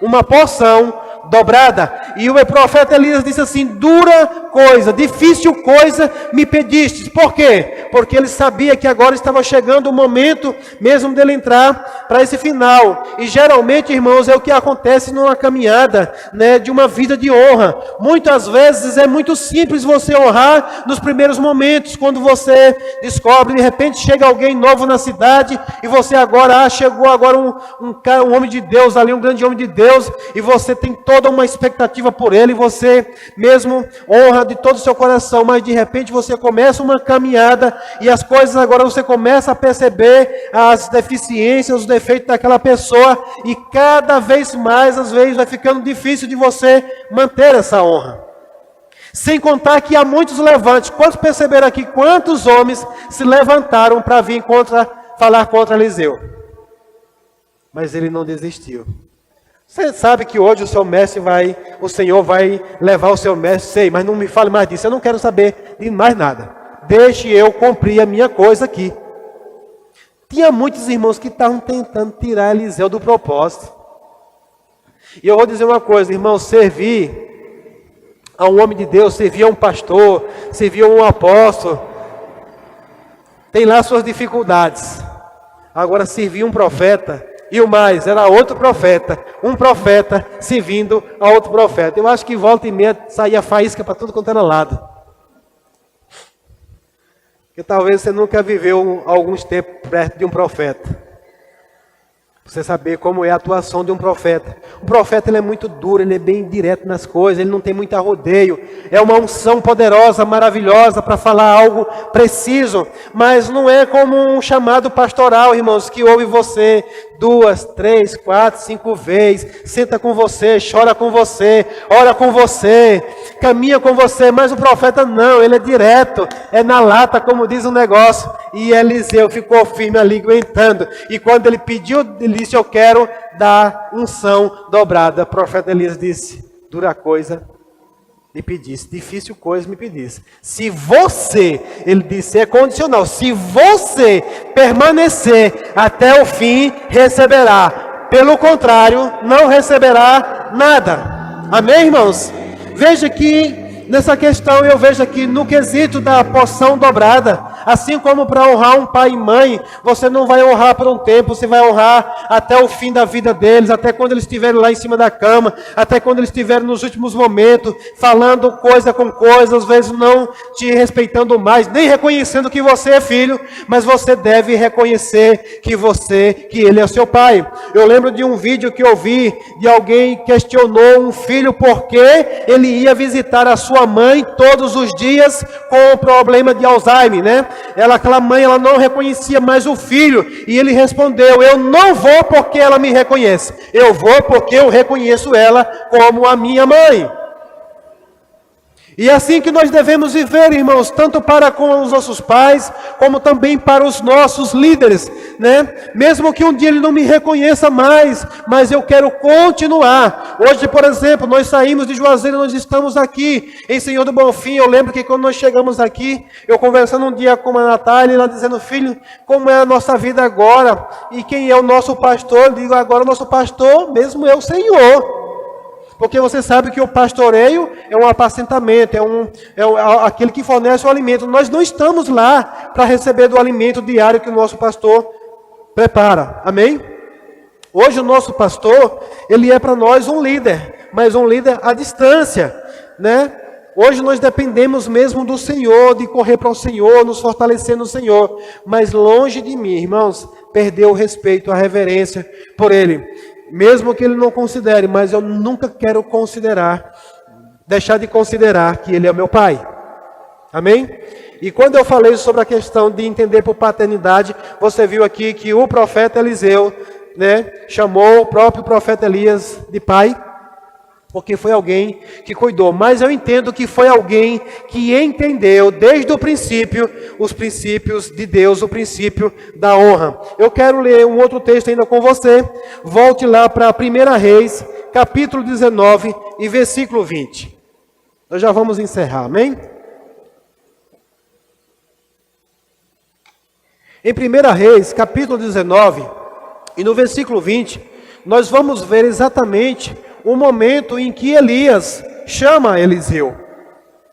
uma porção dobrada. E o profeta Elias disse assim: dura coisa, difícil coisa me pedistes. Por quê? Porque ele sabia que agora estava chegando o momento mesmo dele entrar para esse final. E geralmente, irmãos, é o que acontece numa caminhada, né, de uma vida de honra. Muitas vezes é muito simples você honrar nos primeiros momentos, quando você descobre, de repente chega alguém novo na cidade e você agora, chegou agora um homem de Deus ali, um grande homem de Deus, e você tem toda uma expectativa por ele, você mesmo honra de todo o seu coração, mas de repente você começa uma caminhada e as coisas agora você começa a perceber as deficiências, os defeitos daquela pessoa, e cada vez mais, às vezes, vai ficando difícil de você manter essa honra. Sem contar que há muitos levantes. Quantos perceberam aqui quantos homens se levantaram para vir falar contra Eliseu? Mas ele não desistiu. Você sabe que hoje o Senhor vai levar o seu mestre, sei, mas não me fale mais disso, eu não quero saber de mais nada. Deixe eu cumprir a minha coisa aqui. Tinha muitos irmãos que estavam tentando tirar Eliseu do propósito. E eu vou dizer uma coisa, irmãos: servir a um homem de Deus, servir a um pastor, servir a um apóstolo, tem lá suas dificuldades. Agora, servir um profeta, e o mais, era outro profeta, um profeta servindo a outro profeta. Eu acho que volta e meia saía faísca para tudo quanto era lado. Porque talvez você nunca viveu alguns tempos perto de um profeta. Você saber como é a atuação de um profeta. O profeta, ele é muito duro, ele é bem direto nas coisas, ele não tem muito arrodeio. É uma unção poderosa, maravilhosa para falar algo preciso. Mas não é como um chamado pastoral, irmãos, que ouve você 2, 3, 4, 5 vezes, senta com você, chora com você, ora com você, caminha com você. Mas o profeta não, ele é direto, é na lata, como diz o negócio. E Eliseu ficou firme ali, aguentando. E quando ele pediu, ele disse: eu quero dar unção dobrada. O profeta Elias disse: dura coisa me pedisse, difícil coisa me pedisse. Se você, ele disse, é condicional, se você permanecer até o fim, receberá. Pelo contrário, não receberá nada. Amém, irmãos? Veja que nessa questão, eu vejo aqui no quesito da porção dobrada, assim como para honrar um pai e mãe, você não vai honrar por um tempo, você vai honrar até o fim da vida deles, até quando eles estiverem lá em cima da cama, até quando eles estiverem nos últimos momentos, falando coisa com coisa, às vezes não te respeitando mais, nem reconhecendo que você é filho, mas você deve reconhecer que ele é seu pai. Eu lembro de um vídeo que eu vi, de alguém que questionou um filho porque ele ia visitar a sua mãe todos os dias com o problema de Alzheimer, né? Aquela mãe, ela não reconhecia mais o filho, e ele respondeu: eu não vou porque ela me reconhece, eu vou porque eu reconheço ela como a minha mãe. E é assim que nós devemos viver, irmãos, tanto para com os nossos pais, como também para os nossos líderes, né? Mesmo que um dia ele não me reconheça mais, mas eu quero continuar. Hoje, por exemplo, nós saímos de Juazeiro, nós estamos aqui em Senhor do Bonfim. Eu lembro que quando nós chegamos aqui, eu conversando um dia com a Natália, ela dizendo: filho, como é a nossa vida agora? E quem é o nosso pastor? Eu digo: agora o nosso pastor mesmo é o Senhor. Porque você sabe que o pastoreio é um apacentamento, aquele que fornece o alimento. Nós não estamos lá para receber do alimento diário que o nosso pastor prepara. Amém? Hoje o nosso pastor, ele é para nós um líder, mas um líder à distância, né? Hoje nós dependemos mesmo do Senhor, de correr para o Senhor, nos fortalecer no Senhor. Mas longe de mim, irmãos, perder o respeito, a reverência por Ele. Mesmo que Ele não considere, mas eu nunca quero deixar de considerar que Ele é meu Pai. Amém? E quando eu falei sobre a questão de entender por paternidade, você viu aqui que o profeta Eliseu, né, chamou o próprio profeta Elias de pai, porque foi alguém que cuidou. Mas eu entendo que foi alguém que entendeu desde o princípio os princípios de Deus, o princípio da honra. Eu quero ler um outro texto ainda com você. Volte lá para 1 Reis, capítulo 19 e versículo 20. Nós já vamos encerrar, amém? Em 1 Reis, capítulo 19, e no versículo 20, nós vamos ver exatamente o momento em que Elias chama Eliseu.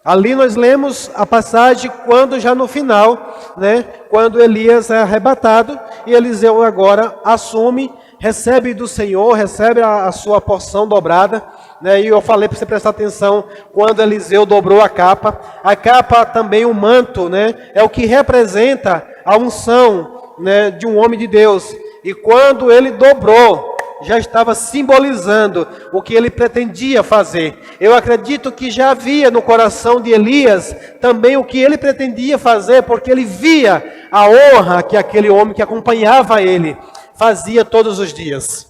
Ali nós lemos a passagem quando já no final, né, quando Elias é arrebatado, e Eliseu agora assume, recebe do Senhor, recebe a sua porção dobrada, né, e eu falei para você prestar atenção, quando Eliseu dobrou a capa também o manto, né, é o que representa a unção, né, de um homem de Deus, e quando ele dobrou, já estava simbolizando o que ele pretendia fazer. Eu acredito que já havia no coração de Elias também o que ele pretendia fazer, porque ele via a honra que aquele homem que acompanhava ele fazia todos os dias.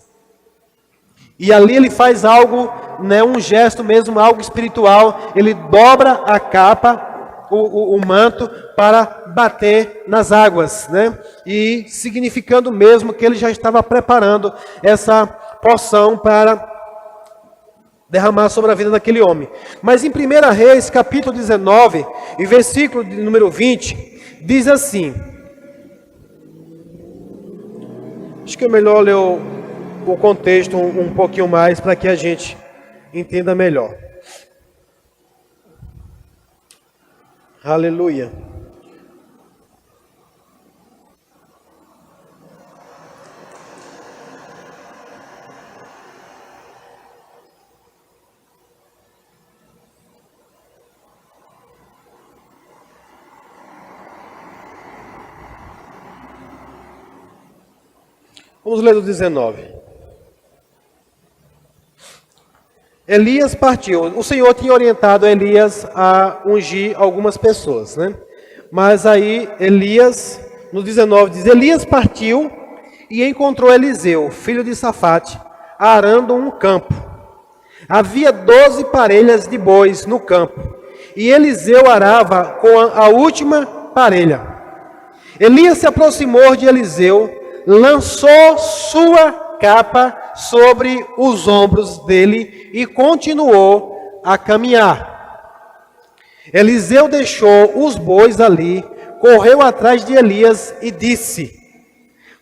E ali ele faz algo, né, um gesto mesmo, algo espiritual. Ele dobra a capa, o manto, para bater nas águas, né? E significando mesmo que ele já estava preparando essa porção para derramar sobre a vida daquele homem. Mas em 1 Reis, capítulo 19, e versículo de número 20, diz assim. Acho que é melhor ler o contexto um pouquinho mais para que a gente entenda melhor. Aleluia. Vamos ler do 19. Elias partiu. O Senhor tinha orientado Elias a ungir algumas pessoas, né? Mas aí Elias, no 19, diz: Elias partiu e encontrou Eliseu, filho de Safate, arando um campo. Havia 12 parelhas de bois no campo, e Eliseu arava com a última parelha. Elias se aproximou de Eliseu, lançou sua capa sobre os ombros dele e continuou a caminhar. Eliseu deixou os bois ali, correu atrás de Elias e disse: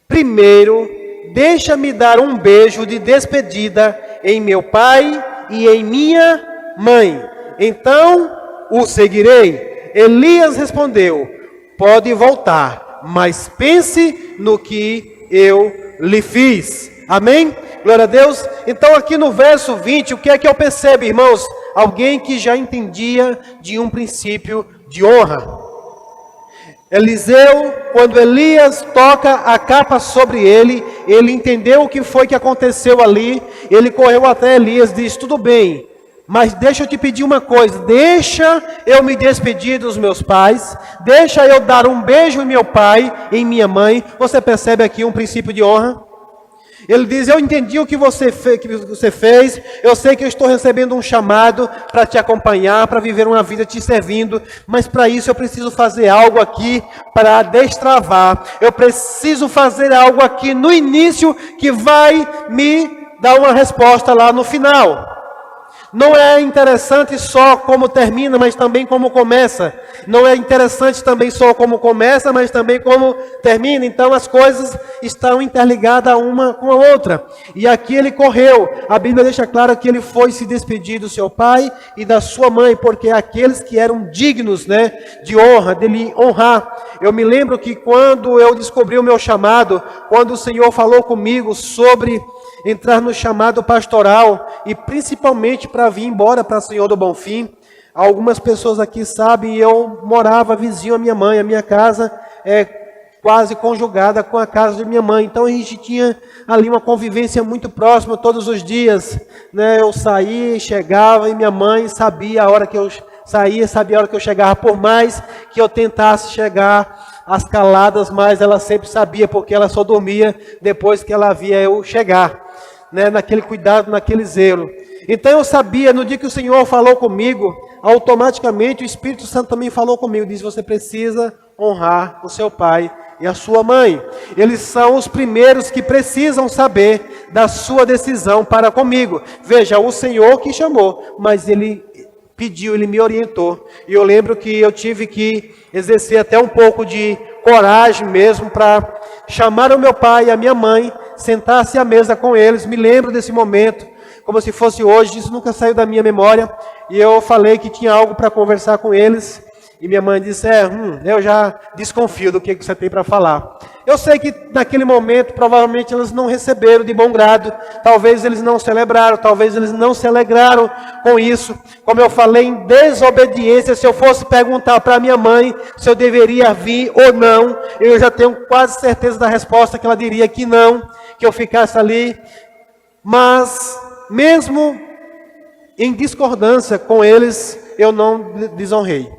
primeiro, deixa-me dar um beijo de despedida em meu pai e em minha mãe, então o seguirei. Elias respondeu: pode voltar, mas pense no que eu lhe fiz. Amém? Glória a Deus. Então aqui no verso 20, o que é que eu percebo, irmãos? Alguém que já entendia de um princípio de honra. Eliseu, quando Elias toca a capa sobre ele, ele entendeu o que foi que aconteceu ali, ele correu até Elias e disse: tudo bem, mas deixa eu te pedir uma coisa, deixa eu me despedir dos meus pais, deixa eu dar um beijo em meu pai e em minha mãe. Você percebe aqui um princípio de honra? Ele diz: eu entendi o que você fez, eu sei que eu estou recebendo um chamado para te acompanhar, para viver uma vida te servindo, mas para isso eu preciso fazer algo aqui para destravar, eu preciso fazer algo aqui no início que vai me dar uma resposta lá no final. Não é interessante só como termina, mas também como começa. Não é interessante também só como começa, mas também como termina. Então as coisas estão interligadas uma com a outra. E aqui ele correu. A Bíblia deixa claro que ele foi se despedir do seu pai e da sua mãe, porque aqueles que eram dignos, né, de honra, dele honrar. Eu me lembro que quando eu descobri o meu chamado, quando o Senhor falou comigo sobre entrar no chamado pastoral e principalmente para vir embora para o Senhor do Bonfim. Algumas pessoas aqui sabem, eu morava vizinho à minha mãe, a minha casa é quase conjugada com a casa de minha mãe. Então a gente tinha ali uma convivência muito próxima todos os dias, né? Eu saía, chegava e minha mãe sabia a hora que eu saía, sabia a hora que eu chegava, por mais que eu tentasse chegar às caladas, mas ela sempre sabia, porque ela só dormia depois que ela via eu chegar, né? Naquele cuidado, naquele zelo. Então eu sabia, no dia que o Senhor falou comigo, automaticamente o Espírito Santo também falou comigo, disse: você precisa honrar o seu pai e a sua mãe. Eles são os primeiros que precisam saber da sua decisão para comigo. Veja, o Senhor que chamou, mas Ele pediu, Ele me orientou. E eu lembro que eu tive que exercer até um pouco de coragem mesmo para chamar o meu pai e a minha mãe, sentar-se à mesa com eles. Me lembro desse momento, como se fosse hoje, isso nunca saiu da minha memória. E eu falei que tinha algo para conversar com eles. E minha mãe disse: eu já desconfio do que você tem para falar. Eu sei que naquele momento, provavelmente eles não receberam de bom grado. Talvez eles não celebraram, talvez eles não se alegraram com isso. Como eu falei, em desobediência, se eu fosse perguntar para minha mãe se eu deveria vir ou não, eu já tenho quase certeza da resposta, que ela diria que não, que eu ficasse ali. Mas, mesmo em discordância com eles, eu não desonrei.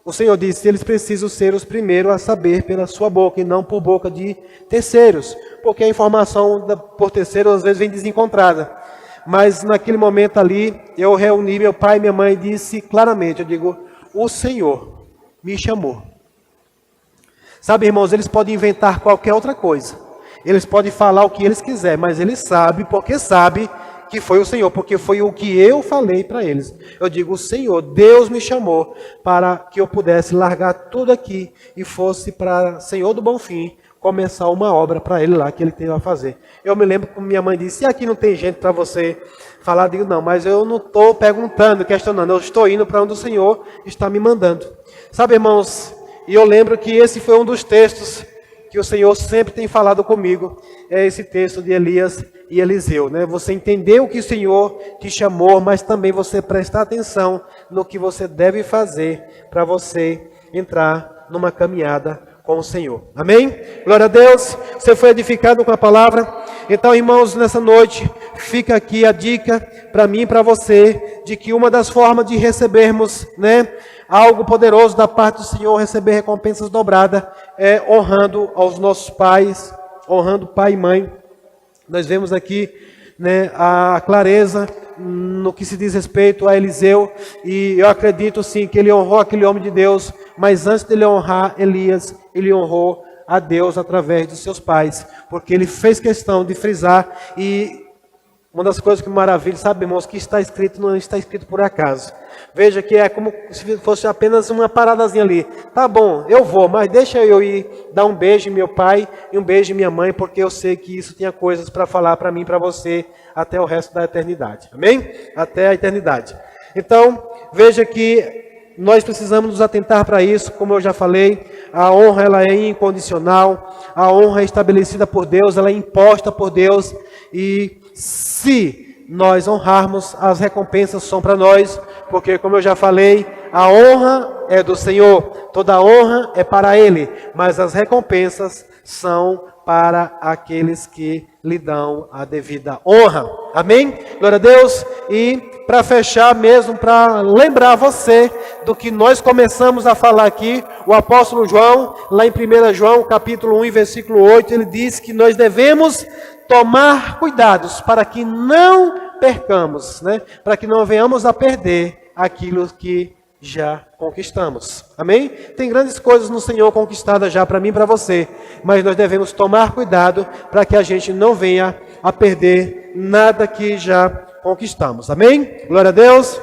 O Senhor disse: eles precisam ser os primeiros a saber pela sua boca e não por boca de terceiros, porque a informação por terceiros às vezes vem desencontrada. Mas naquele momento ali, eu reuni meu pai e minha mãe e disse claramente, eu digo: o Senhor me chamou. Sabe, irmãos, eles podem inventar qualquer outra coisa, eles podem falar o que eles quiserem, mas eles sabem, porque sabem que foi o Senhor, porque foi o que eu falei para eles. Eu digo: o Senhor, Deus me chamou para que eu pudesse largar tudo aqui e fosse para Senhor do Bonfim começar uma obra para Ele lá, que Ele tem a fazer. Eu me lembro que minha mãe disse: e aqui não tem gente para você falar? Eu digo: não, mas eu não estou perguntando, questionando, eu estou indo para onde o Senhor está me mandando. Sabe, irmãos, e eu lembro que esse foi um dos textos que o Senhor sempre tem falado comigo, é esse texto de Elias e Eliseu, né? Você entendeu que o Senhor te chamou, mas também você prestar atenção no que você deve fazer para você entrar numa caminhada com o Senhor. Amém? Glória a Deus. Você foi edificado com a palavra? Então, irmãos, nessa noite, fica aqui a dica para mim e para você, de que uma das formas de recebermos, né, algo poderoso da parte do Senhor, receber recompensas dobradas, é honrando aos nossos pais, honrando pai e mãe. Nós vemos aqui, né, a clareza no que se diz respeito a Eliseu, e eu acredito sim que ele honrou aquele homem de Deus, mas antes de ele honrar Elias, ele honrou a Deus através dos seus pais, porque ele fez questão de frisar. E uma das coisas que me maravilha, sabe, irmãos, que está escrito não está escrito por acaso. Veja que é como se fosse apenas uma paradazinha ali. Tá bom, eu vou, mas deixa eu ir dar um beijo em meu pai e um beijo em minha mãe, porque eu sei que isso tinha coisas para falar para mim e para você até o resto da eternidade. Amém? Até a eternidade. Então, veja que nós precisamos nos atentar para isso, como eu já falei. A honra, ela é incondicional, a honra é estabelecida por Deus, ela é imposta por Deus, e se nós honrarmos, as recompensas são para nós, porque, como eu já falei, a honra é do Senhor, toda a honra é para Ele, mas as recompensas são para aqueles que lhe dão a devida honra. Amém? Glória a Deus. E para fechar mesmo, para lembrar você do que nós começamos a falar aqui, o apóstolo João, lá em 1 João, capítulo 1, versículo 8, ele diz que nós devemos tomar cuidados para que não percamos, né? Para que não venhamos a perder aquilo que já conquistamos. Amém? Tem grandes coisas no Senhor conquistadas já para mim e para você, mas nós devemos tomar cuidado para que a gente não venha a perder nada que já conquistamos. Amém? Glória a Deus.